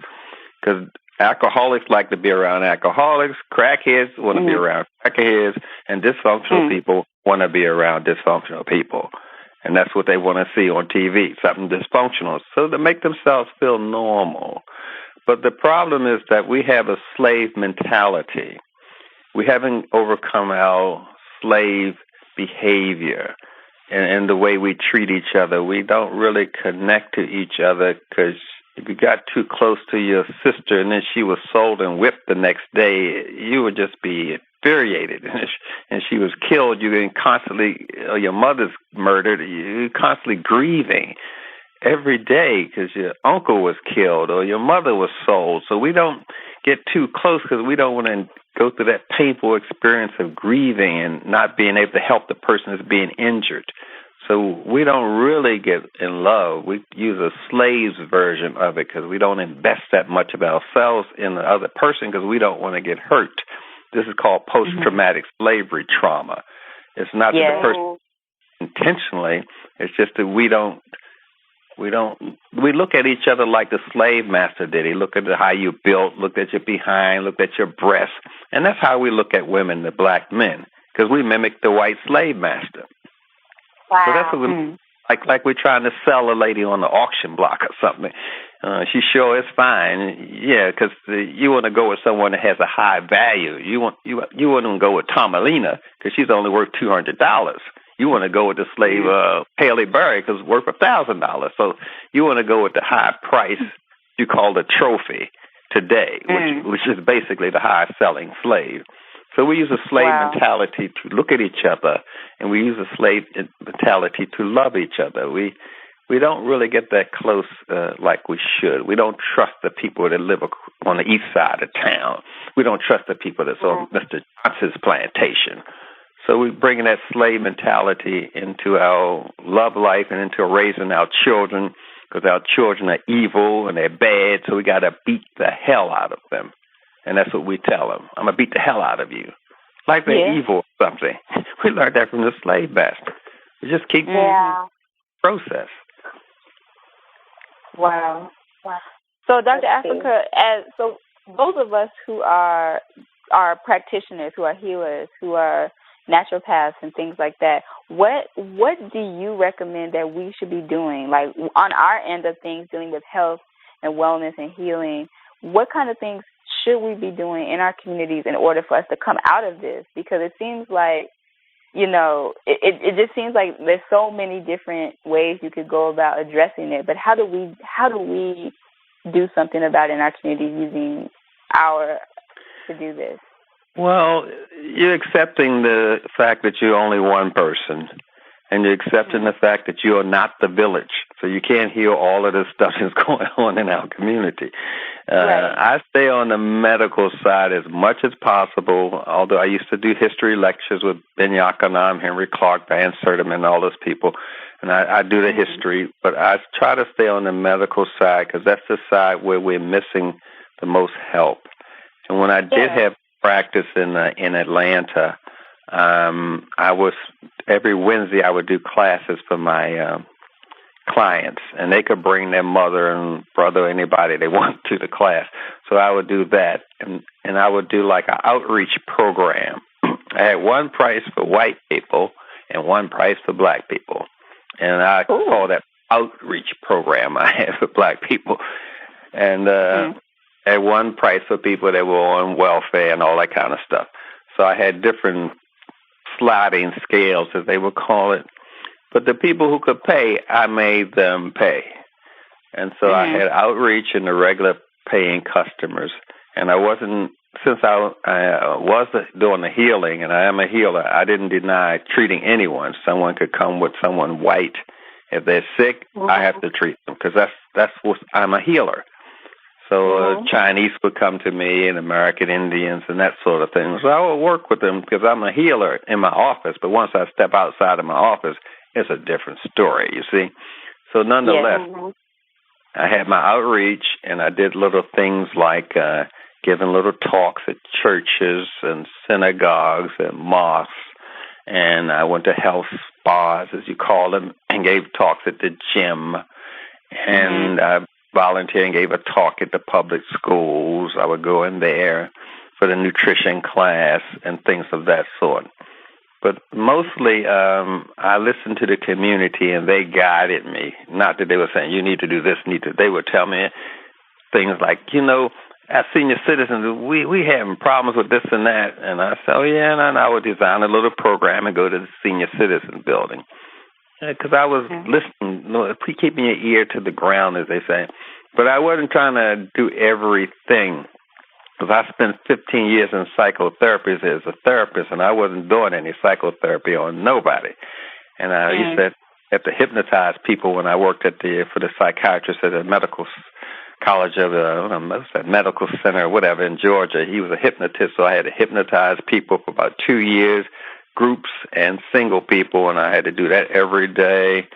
because alcoholics like to be around alcoholics, crackheads want to be around crackheads, and dysfunctional people want to be around dysfunctional people. And that's what they want to see on TV, something dysfunctional, so to make themselves feel normal. But the problem is that we have a slave mentality. We haven't overcome our slave behavior and the way we treat each other. We don't really connect to each other because if you got too close to your sister and then she was sold and whipped the next day, you would just be infuriated. And she was killed, you constantly, or your mother's murdered, you're constantly grieving every day because your uncle was killed or your mother was sold. So we don't get too close because we don't want to go through that painful experience of grieving and not being able to help the person that's being injured. So we don't really get in love. We use a slave's version of it because we don't invest that much of ourselves in the other person because we don't want to get hurt. This is called post-traumatic slavery trauma. It's not that the person intentionally. It's just that we look at each other like the slave master did. He looked at how you built, looked at your behind, looked at your breasts. And that's how we look at women, the black men, because we mimic the white slave master. Wow. So that's what we, like we're trying to sell a lady on the auction block or something. She sure is fine. Yeah, because you want to go with someone that has a high value. You wouldn't go with Tomalina because she's only worth $200. You want to go with the slave Haley Berry because it's worth $1,000. So you want to go with the high price you call the trophy today, which is basically the high selling slave. So we use a slave mentality to look at each other, and we use a slave mentality to love each other. We don't really get that close like we should. We don't trust the people that live on the east side of town. We don't trust the people that's on Mr. Johnson's plantation. So we're bringing that slave mentality into our love life and into raising our children, because our children are evil and they're bad, so we got to beat the hell out of them. And that's what we tell them. I'm going to beat the hell out of you. Like they're evil or something. We learned that from the slave master. We just keep process. Wow. So, Dr. Afrika, so those of us who are practitioners, who are healers, who are naturopaths and things like that, what do you recommend that we should be doing? Like on our end of things, dealing with health and wellness and healing, what kind of things should we be doing in our communities in order for us to come out of this? Because it seems like, it just seems like there's so many different ways you could go about addressing it. But how do we do something about it in our community using to do this? Well, you're accepting the fact that you're only one person, and you're accepting the fact that you are not the village. So you can't heal all of the stuff that's going on in our community. I stay on the medical side as much as possible, although I used to do history lectures with Ben Yakanam, Henry Clark, Van Sertiman, and all those people, and I do the history, but I try to stay on the medical side because that's the side where we're missing the most help. And when I did have practice in Atlanta, every Wednesday I would do classes for my clients, and they could bring their mother and brother, anybody they want to the class. So I would do that, and I would do like an outreach program. I had one price for white people and one price for black people, and I call that outreach program I had for black people, and at one price for people that were on welfare and all that kind of stuff. So I had different sliding scales, as they would call it. But the people who could pay, I made them pay. And so I had outreach and the regular paying customers. And since I was doing the healing, and I am a healer, I didn't deny treating anyone. Someone could come with someone white. If they're sick, I have to treat them, because that's what I'm a healer. So Chinese would come to me, and American Indians and that sort of thing. So I would work with them because I'm a healer in my office. But once I step outside of my office, it's a different story, you see. So nonetheless, I had my outreach, and I did little things like giving little talks at churches and synagogues and mosques. And I went to health spas, as you call them, and gave talks at the gym. And I volunteered and gave a talk at the public schools. I would go in there for the nutrition class and things of that sort. But mostly I listened to the community, and they guided me. Not that they were saying, you need to do this, they would tell me things like, as senior citizens, we having problems with this and that. And I said, and I would design a little program and go to the senior citizen building. Because I was listening, keeping your ear to the ground, as they say. But I wasn't trying to do everything. Because I spent 15 years in psychotherapy as a therapist, and I wasn't doing any psychotherapy on nobody. And I used to have to hypnotize people when I worked for the psychiatrist at the medical college of the medical center or whatever in Georgia. He was a hypnotist, so I had to hypnotize people for about 2 years, groups and single people, and I had to do that every day.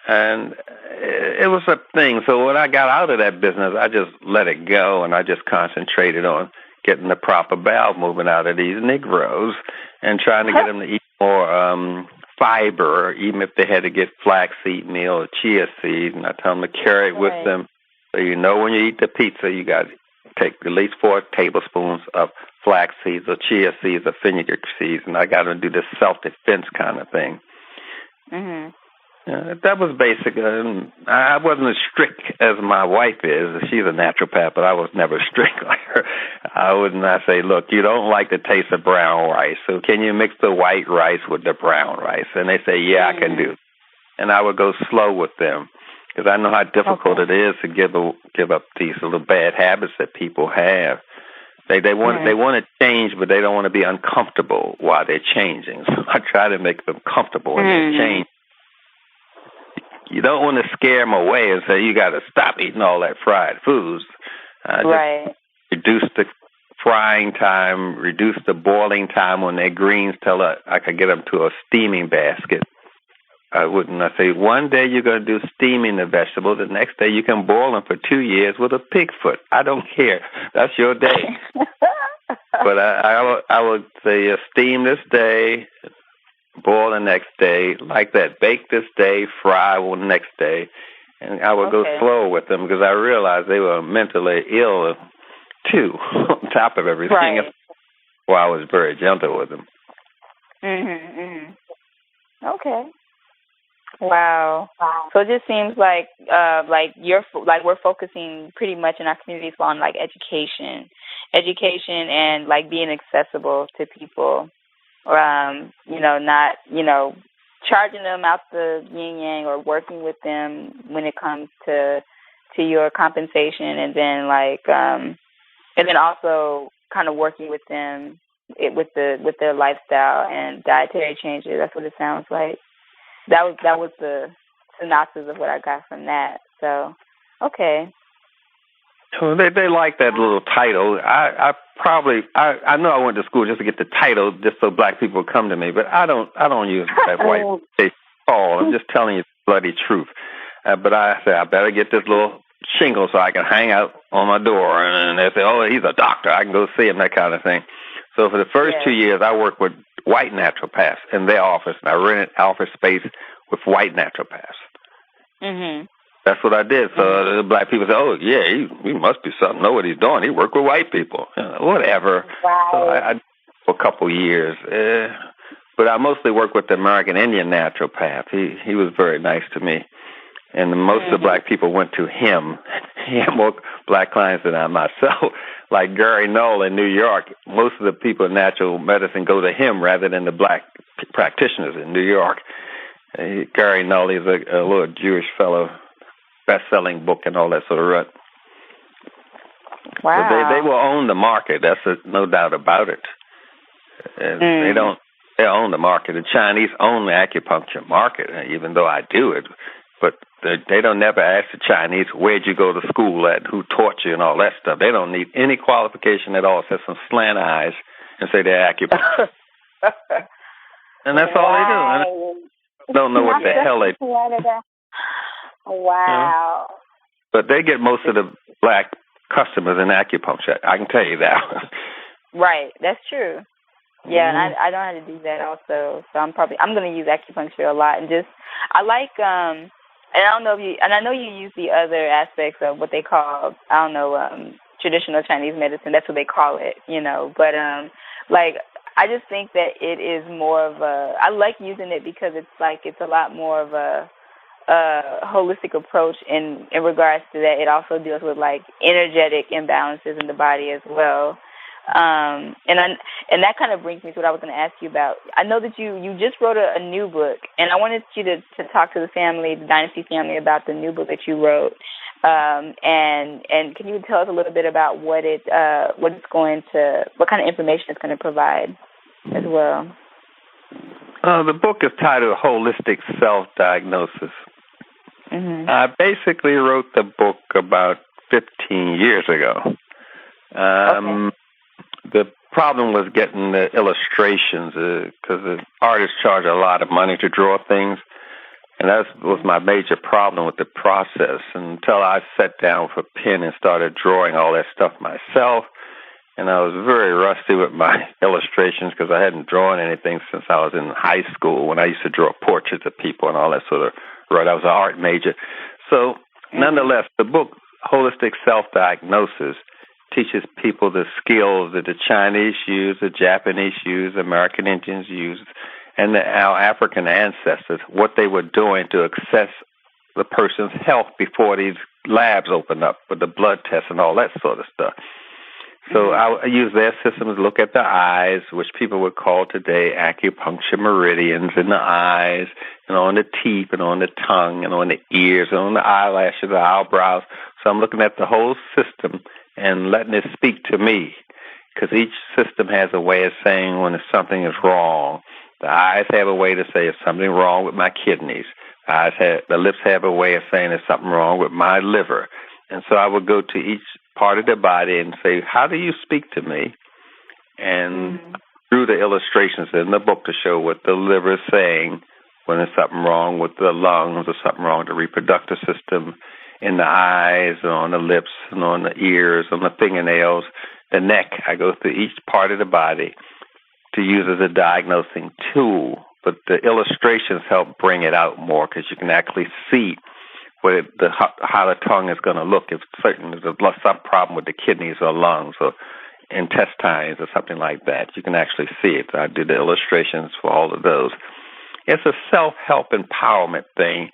And it was a thing. So when I got out of that business, I just let it go, and I just concentrated on getting the proper bowel movement out of these Negroes and trying to get them to eat more fiber, even if they had to get flaxseed meal or chia seed, and I tell them to carry it with them. So when you eat the pizza, you got to take at least 4 tablespoons of flax seeds or chia seeds or fenugreek seeds, and I got to do this self-defense kind of thing. Mm-hmm. That was basic. I wasn't as strict as my wife is. She's a naturopath, but I was never strict like her. I would not say, look, you don't like the taste of brown rice, so can you mix the white rice with the brown rice? And they say, yeah, I can do. And I would go slow with them because I know how difficult it is to give up these little bad habits that people have. They want to change, but they don't want to be uncomfortable while they're changing. So I try to make them comfortable when they change. You don't want to scare them away and say, you got to stop eating all that fried foods. Right. Reduce the frying time, reduce the boiling time on their greens till I could get them to a steaming basket. I say, one day you're going to do steaming the vegetables, the next day you can boil them for 2 years with a pig foot. I don't care. That's your day. But I would say steam this day, boil the next day, like that. Bake this day, fry the next day. And I would go slow with them because I realized they were mentally ill, too, on top of everything. Right. Well, I was very gentle with them. Okay. Wow. So it just seems like we're focusing pretty much in our communities on like education and like being accessible to people. Not charging them out the yin yang or working with them when it comes to your compensation, and then and then also kind of working with them with their lifestyle and dietary changes. That's what it sounds like. That was the synopsis of what I got from that. So, okay. Well, they like that little title. I know I went to school just to get the title, just so black people come to me. But I don't use that white face call. I'm just telling you the bloody truth. But I say I better get this little shingle so I can hang out on my door, and they say, oh, he's a doctor. I can go see him, that kind of thing. So for the first 2 years, I worked with white naturopaths in their office, and I rented office space with white naturopaths. Mm-hmm. That's what I did. So the black people say, oh, yeah, he must be something. Know what he's doing. He worked with white people. Whatever. Right. So I did for a couple of years. But I mostly worked with the American Indian naturopath. He was very nice to me. And most of the black people went to him. He had more black clients than I myself. Like Gary Knoll in New York, most of the people in natural medicine go to him rather than the black practitioners in New York. Gary Knoll is a little Jewish fellow, best-selling book and all that sort of rut. Wow. But they will own the market. That's no doubt about it. And they own the market. The Chinese own the acupuncture market, even though I do it. But they don't never ask the Chinese, where'd you go to school at, who taught you, and all that stuff. They don't need any qualification at all, except some slant eyes and say they're acupuncture. And that's all they do. They don't know what the hell they do. Wow. But they get most of the black customers in acupuncture. I can tell you that. Right. That's true. Yeah, and I know how to do that also. So I'm going to use acupuncture a lot, and I like and I don't know and I know you use the other aspects of what they call, traditional Chinese medicine. That's what they call it, But I just think that it is more of I like using it because it's a lot more of a holistic approach in regards to that. It also deals with energetic imbalances in the body as well. And that kind of brings me to what I was going to ask you about. I know that you just wrote a new book, and I wanted you to talk to the Dynasty family, about the new book that you wrote. And can you tell us a little bit about what kind of information it's going to provide as well? The book is titled Holistic Self-Diagnosis. Mm-hmm. I basically wrote the book about 15 years ago. Okay. The problem was getting the illustrations because the artists charge a lot of money to draw things, and that was my major problem with the process until I sat down with a pen and started drawing all that stuff myself. and I was very rusty with my illustrations because I hadn't drawn anything since I was in high school when I used to draw portraits of people and all that sort of. Right, I was an art major. So, nonetheless, the book Holistic Self-Diagnosis teaches people the skills that the Chinese use, the Japanese use, American Indians use, and our African ancestors, what they were doing to assess the person's health before these labs opened up with the blood tests and all that sort of stuff. So I use their systems to look at the eyes, which people would call today acupuncture meridians in the eyes, and on the teeth, and on the tongue, and on the ears, and on the eyelashes, the eyebrows. So I'm looking at the whole system and letting it speak to me, because each system has a way of saying when something is wrong. The eyes have a way to say there's something wrong with my kidneys. The lips have a way of saying there's something wrong with my liver. And so I would go to each part of the body and say, how do you speak to me? And through the illustrations in the book to show what the liver is saying when there's something wrong with the lungs or something wrong with the reproductive system, in the eyes, or on the lips, and on the ears, on the fingernails, the neck. I go through each part of the body to use as a diagnosing tool. But the illustrations help bring it out more because you can actually see how the tongue is going to look. If there's some problem with the kidneys or lungs or intestines or something like that, you can actually see it. I do the illustrations for all of those. It's a self-help empowerment thing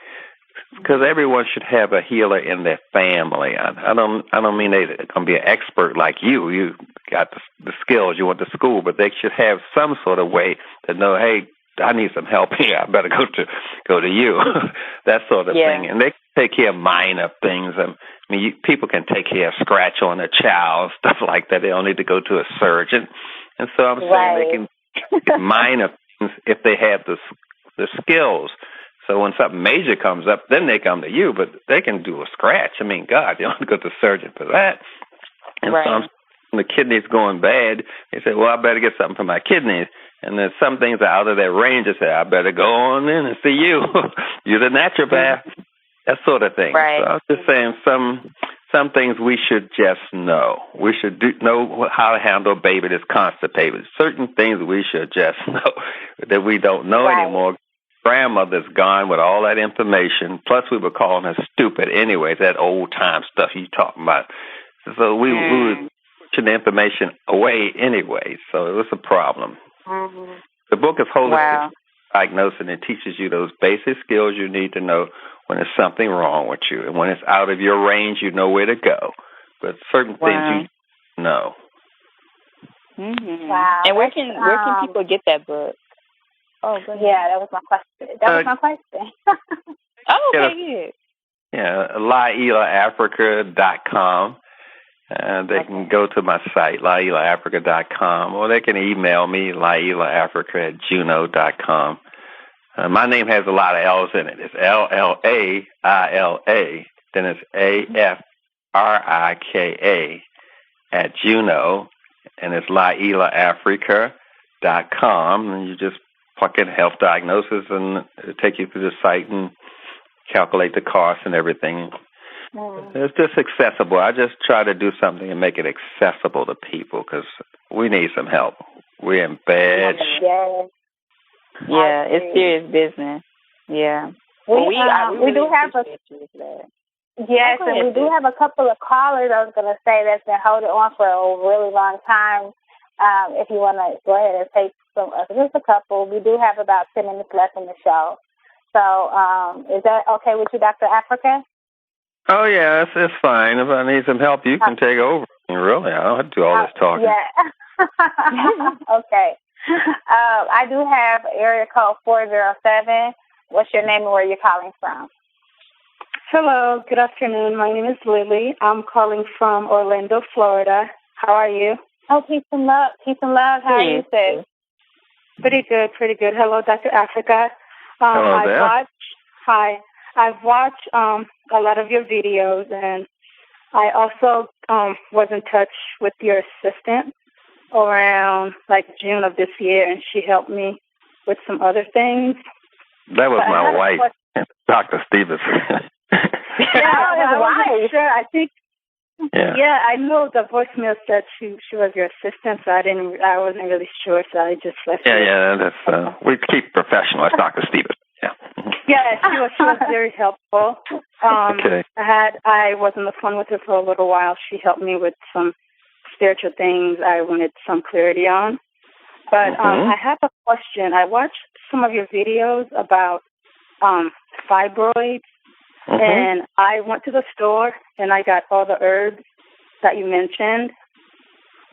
because everyone should have a healer in their family. I don't mean they're going to be an expert like you. You got the skills, you went to school, but they should have some sort of way to know, hey, I need some help here. I better go to you. That sort of thing. And they take care of minor things. I mean, people can take care of scratch on a child, stuff like that. They don't need to go to a surgeon. And so I'm saying they can get minor things if they have the skills. So when something major comes up, then they come to you, but they can do a scratch. I mean, God, they don't go to the surgeon for that. And so when the kidney's going bad, they say, well, I better get something for my kidneys. And then some things are out of their range. They say, I better go on in and see you. You're the naturopath. That sort of thing. Right. So I was just saying some things we should just know. We should know how to handle a baby that's constipated. Certain things we should just know that we don't know anymore. Grandmother's gone with all that information. Plus, we were calling her stupid anyways, that old-time stuff you talking about. So we were pushing the information away anyway. So it was a problem. The book is Holistic Diagnosis, and it teaches you those basic skills you need to know when there's something wrong with you. And when it's out of your range, you know where to go. But certain things you know. Wow. And where can people get that book? Oh, good. Yeah, that was my question. Oh, okay, good. Yeah, LailaAfrika.com. They can go to my site, LailaAfrika.com, or they can email me, LailaAfrika@juno.com. My name has a lot of L's in it. It's LLAILA, then it's AFRIKA @Juno, and it's LailaAfrika.com, and you just plug in health diagnosis, and it'll take you through the site and calculate the cost and everything. It's just accessible. I just try to do something and make it accessible to people because we need some help. We're in bad shape. Yeah, it's serious business. Yeah. We do have a and we do have a couple of callers. I was going to say that's been holding on for a really long time. If you want to go ahead and take just a couple, we do have about 10 minutes left in the show. So, is that okay with you, Dr. Afrika? Oh, yeah, it's fine. If I need some help, you can take over. Really, I don't have to do all this talking. Yeah. Okay. I do have area code 407. What's your name and where you're calling from? Hello, good afternoon. My name is Lily. I'm calling from Orlando, Florida. How are you? Oh, peace and love. Peace and love. How are you, sis? Pretty good. Hello, Dr. Afrika. Hello there. I've watched a lot of your videos, and I also was in touch with your assistant around June of this year, and she helped me with some other things. That was my wife, Dr. Stevenson. Yeah, his wife. Sure, I think Yeah, I know the voicemail said she was your assistant, so I wasn't really sure, so I just left it. Yeah, that's, we keep professional. That's Dr. Stevens. Yeah. Yeah, she was very helpful. Okay. I was on the phone with her for a little while. She helped me with some spiritual things I wanted some clarity on. But I have a question. I watched some of your videos about fibroids, and I went to the store and I got all the herbs that you mentioned.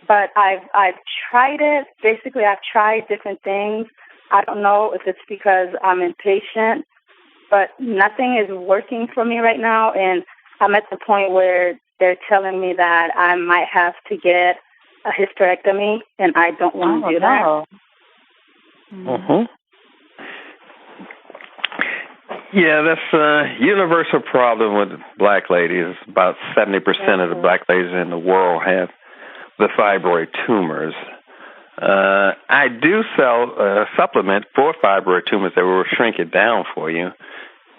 But I've tried it. Basically, I've tried different things. I don't know if it's because I'm impatient, but nothing is working for me right now, and I'm at the point where they're telling me that I might have to get a hysterectomy, and I don't want to do that. Yeah, that's a universal problem with black ladies. About 70% of the black ladies in the world have the fibroid tumors. I do sell a supplement for fibroid tumors that will shrink it down for you.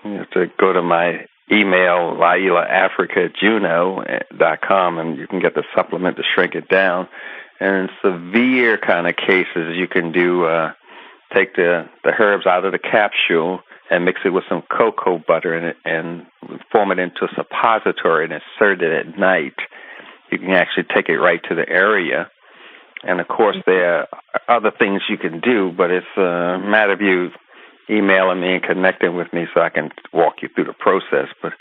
You have to go to my email, LailaAfrica@juno.com, and you can get the supplement to shrink it down. And in severe kind of cases, you can do take the herbs out of the capsule and mix it with some cocoa butter in it and form it into a suppository and insert it at night. You can actually take it right to the area. And, of course, there are other things you can do, but it's a matter of you emailing me and connecting with me so I can walk you through the process. But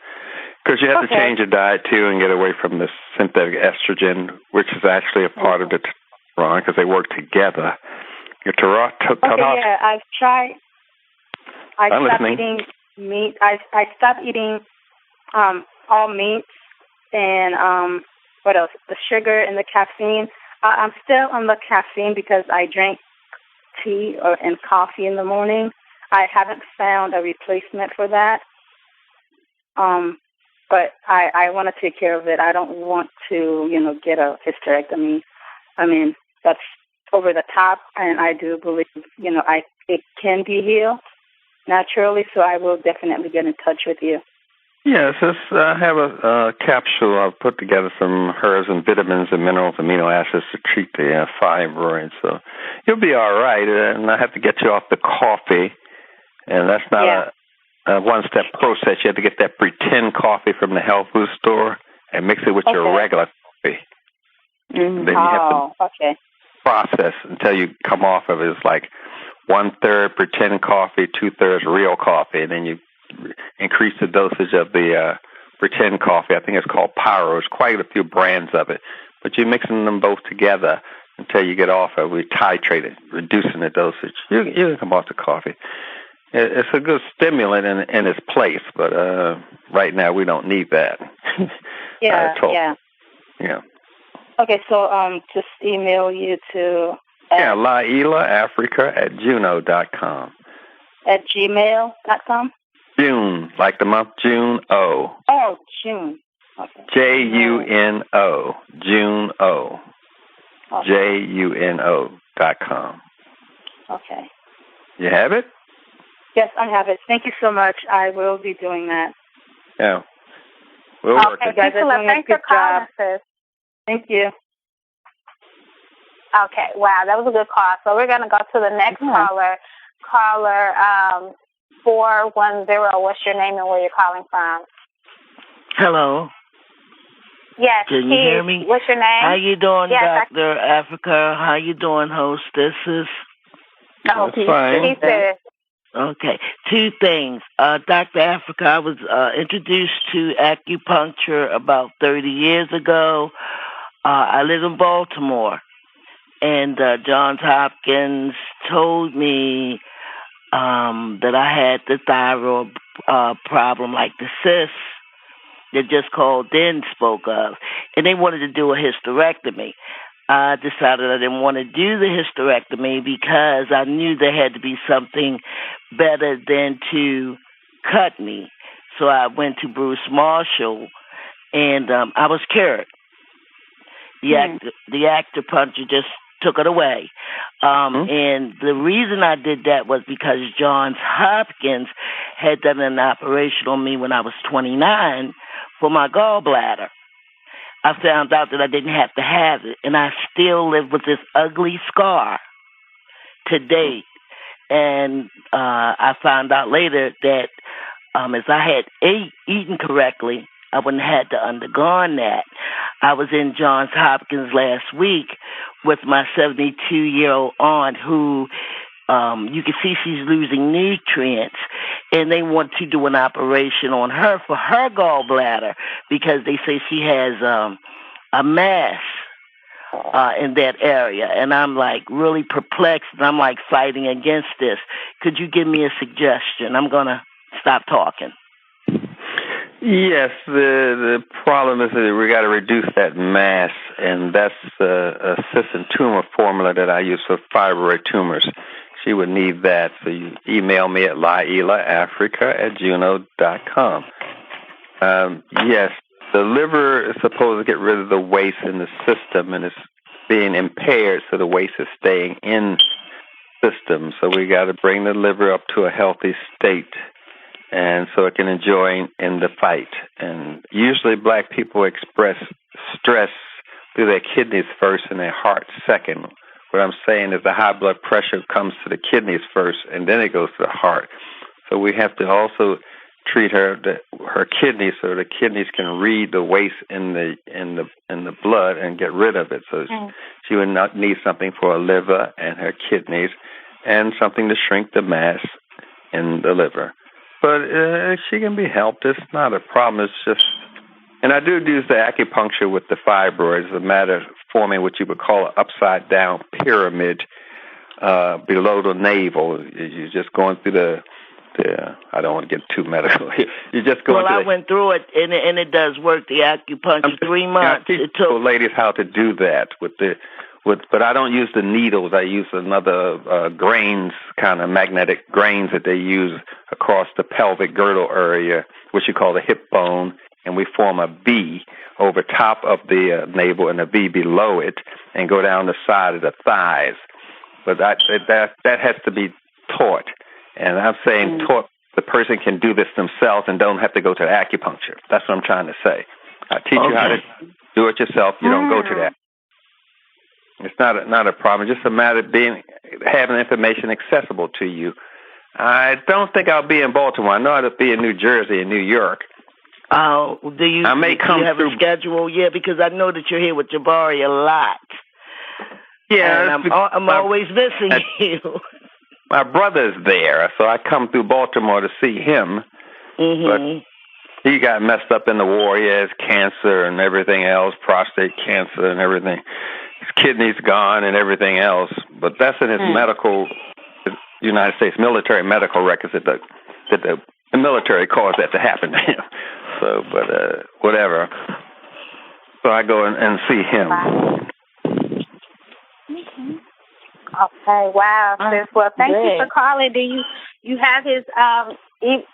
because you have to change your diet, too, and get away from the synthetic estrogen, which is actually a part of the testosterone because they work together. Your I've tried. I stopped eating meat. I stopped eating all meats and what else? The sugar and the caffeine. I'm still on the caffeine because I drink tea and coffee in the morning. I haven't found a replacement for that. But I want to take care of it. I don't want to, get a hysterectomy. I mean, that's over the top, and I do believe, it can be healed naturally, so I will definitely get in touch with you. Yes, I have a capsule. I've put together some herbs and vitamins and minerals, amino acids to treat the fibroids. So you'll be all right. And I have to get you off the coffee. And that's not a one-step process. You have to get that pretend coffee from the health food store and mix it with your regular coffee. Then you have to process until you come off of it. It's like 1/3 pretend coffee, 2/3 real coffee. And then you increase the dosage of the pretend coffee. I think it's called Pyro. There's quite a few brands of it. But you're mixing them both together until you get off of it. We titrate it, reducing the dosage. You can come off the coffee. It's a good stimulant in its place, but right now we don't need that. Yeah. Okay, so just email you to... LailaAfrica@juno.com. At gmail.com? June, like the month June, O. Oh, June. Okay. JUNO. June O. JUNO.com. Okay. You have it? Yes, I have it. Thank you so much. I will be doing that. Yeah. We'll work it. You guys are doing a good job. Thank you. Okay. Wow, that was a good call. So we're going to go to the next caller. Caller 410. What's your name and where you're calling from? Hello. Yes. Can you hear me? What's your name? How you doing, Dr. Africa? How you doing, hostesses? Oh, that's fine. Okay. Two things. Dr. Africa, I was introduced to acupuncture about 30 years ago. I live in Baltimore. And Johns Hopkins told me that I had the thyroid problem, like the cysts that just called then spoke of. And they wanted to do a hysterectomy. I decided I didn't want to do the hysterectomy because I knew there had to be something better than to cut me. So I went to Bruce Marshall, and I was cured. The acupuncture just took it away. And the reason I did that was because Johns Hopkins had done an operation on me when I was 29 for my gallbladder. I found out that I didn't have to have it, and I still live with this ugly scar to date. And I found out later that if I had eaten correctly, I wouldn't have had to undergone that. I was in Johns Hopkins last week with my 72-year-old aunt who you can see she's losing nutrients, and they want to do an operation on her for her gallbladder because they say she has a mass in that area. And I'm like really perplexed, and I'm like fighting against this. Could you give me a suggestion? I'm going to stop talking. Yes, the problem is that we got to reduce that mass, and that's a cystic tumor formula that I use for fibroid tumors. She would need that, so you email me at LailaAfrica@gmail.com. Yes, the liver is supposed to get rid of the waste in the system, and it's being impaired, so the waste is staying in the system. So we got to bring the liver up to a healthy state, and so it can enjoy in the fight. And usually black people express stress through their kidneys first and their heart second. What I'm saying is the high blood pressure comes to the kidneys first, and then it goes to the heart. So we have to also treat her kidneys so the kidneys can read the waste in the blood and get rid of it. So she would not need something for her liver and her kidneys, and something to shrink the mass in the liver. But she can be helped. It's not a problem. It's just, and I do use the acupuncture with the fibroids. It's a matter of forming what you would call an upside-down pyramid below the navel. You're just going through the I don't want to get too medical. You just go. Well, I went through it, and it does work. The acupuncture, 3 months. I teach ladies how to do that but I don't use the needles. I use another grains, kind of magnetic grains that they use across the pelvic girdle area, which you call the hip bone, and we form a V over top of the navel and a V below it, and go down the side of the thighs. But that has to be taught. And I'm saying taught, the person can do this themselves and don't have to go to acupuncture. That's what I'm trying to say. I teach you how to do it yourself. You don't go to that. It's not a problem. It's just a matter of having information accessible to you. I don't think I'll be in Baltimore. I know I'll be in New Jersey and New York. Oh, do you have a schedule? Yeah, because I know that you're here with Jabari a lot. Yeah, and I'm always missing you. My brother's there, so I come through Baltimore to see him. But he got messed up in the war. He has cancer and everything else, prostate cancer and everything. His kidneys gone and everything else. But that's in his United States military medical records that the military caused that to happen to him. So, but whatever. So I go and see him. Okay, wow. Well, thank you for calling. Do you have his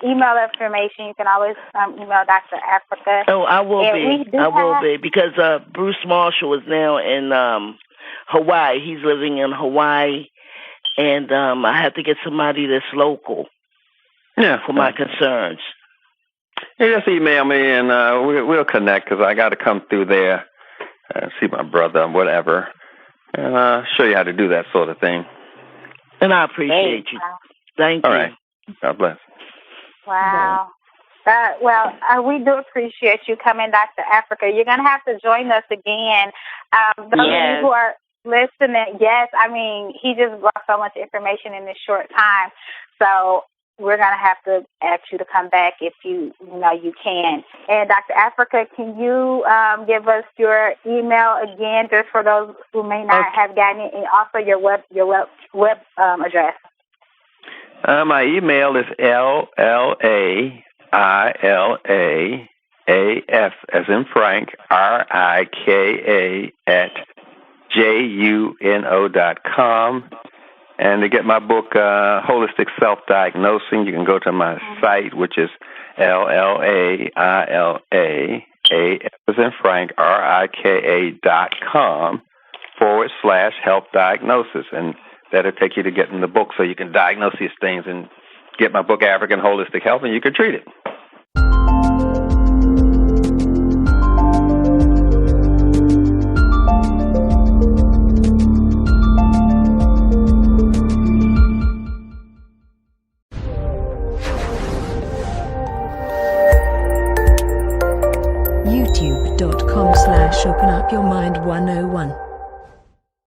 email information? You can always email Dr. Africa. Oh, I will be because Bruce Marshall is now in Hawaii. He's living in Hawaii, and I have to get somebody that's local for my concerns. Yeah, just email me, and we'll connect because I got to come through there and see my brother and whatever. And show you how to do that sort of thing. And I appreciate you. Thank you. All right. God bless. Wow. We do appreciate you coming, Dr. Africa. You're going to have to join us again. Those of you who are listening, yes, I mean, he just brought so much information in this short time. So we're going to have to ask you to come back if you can. And Dr. Africa, can you give us your email again, just for those who may not have gotten it, and also your web address? My email is LLAILAAF as in Frank, RIKA @JUNO.com. And to get my book, Holistic Self-Diagnosing, you can go to my site, which is LLAILAAF as in Frank, RIKA.com/help diagnosis. And that'll take you to getting the book so you can diagnose these things and get my book, African Holistic Health, and you can treat it. Your Mind 101.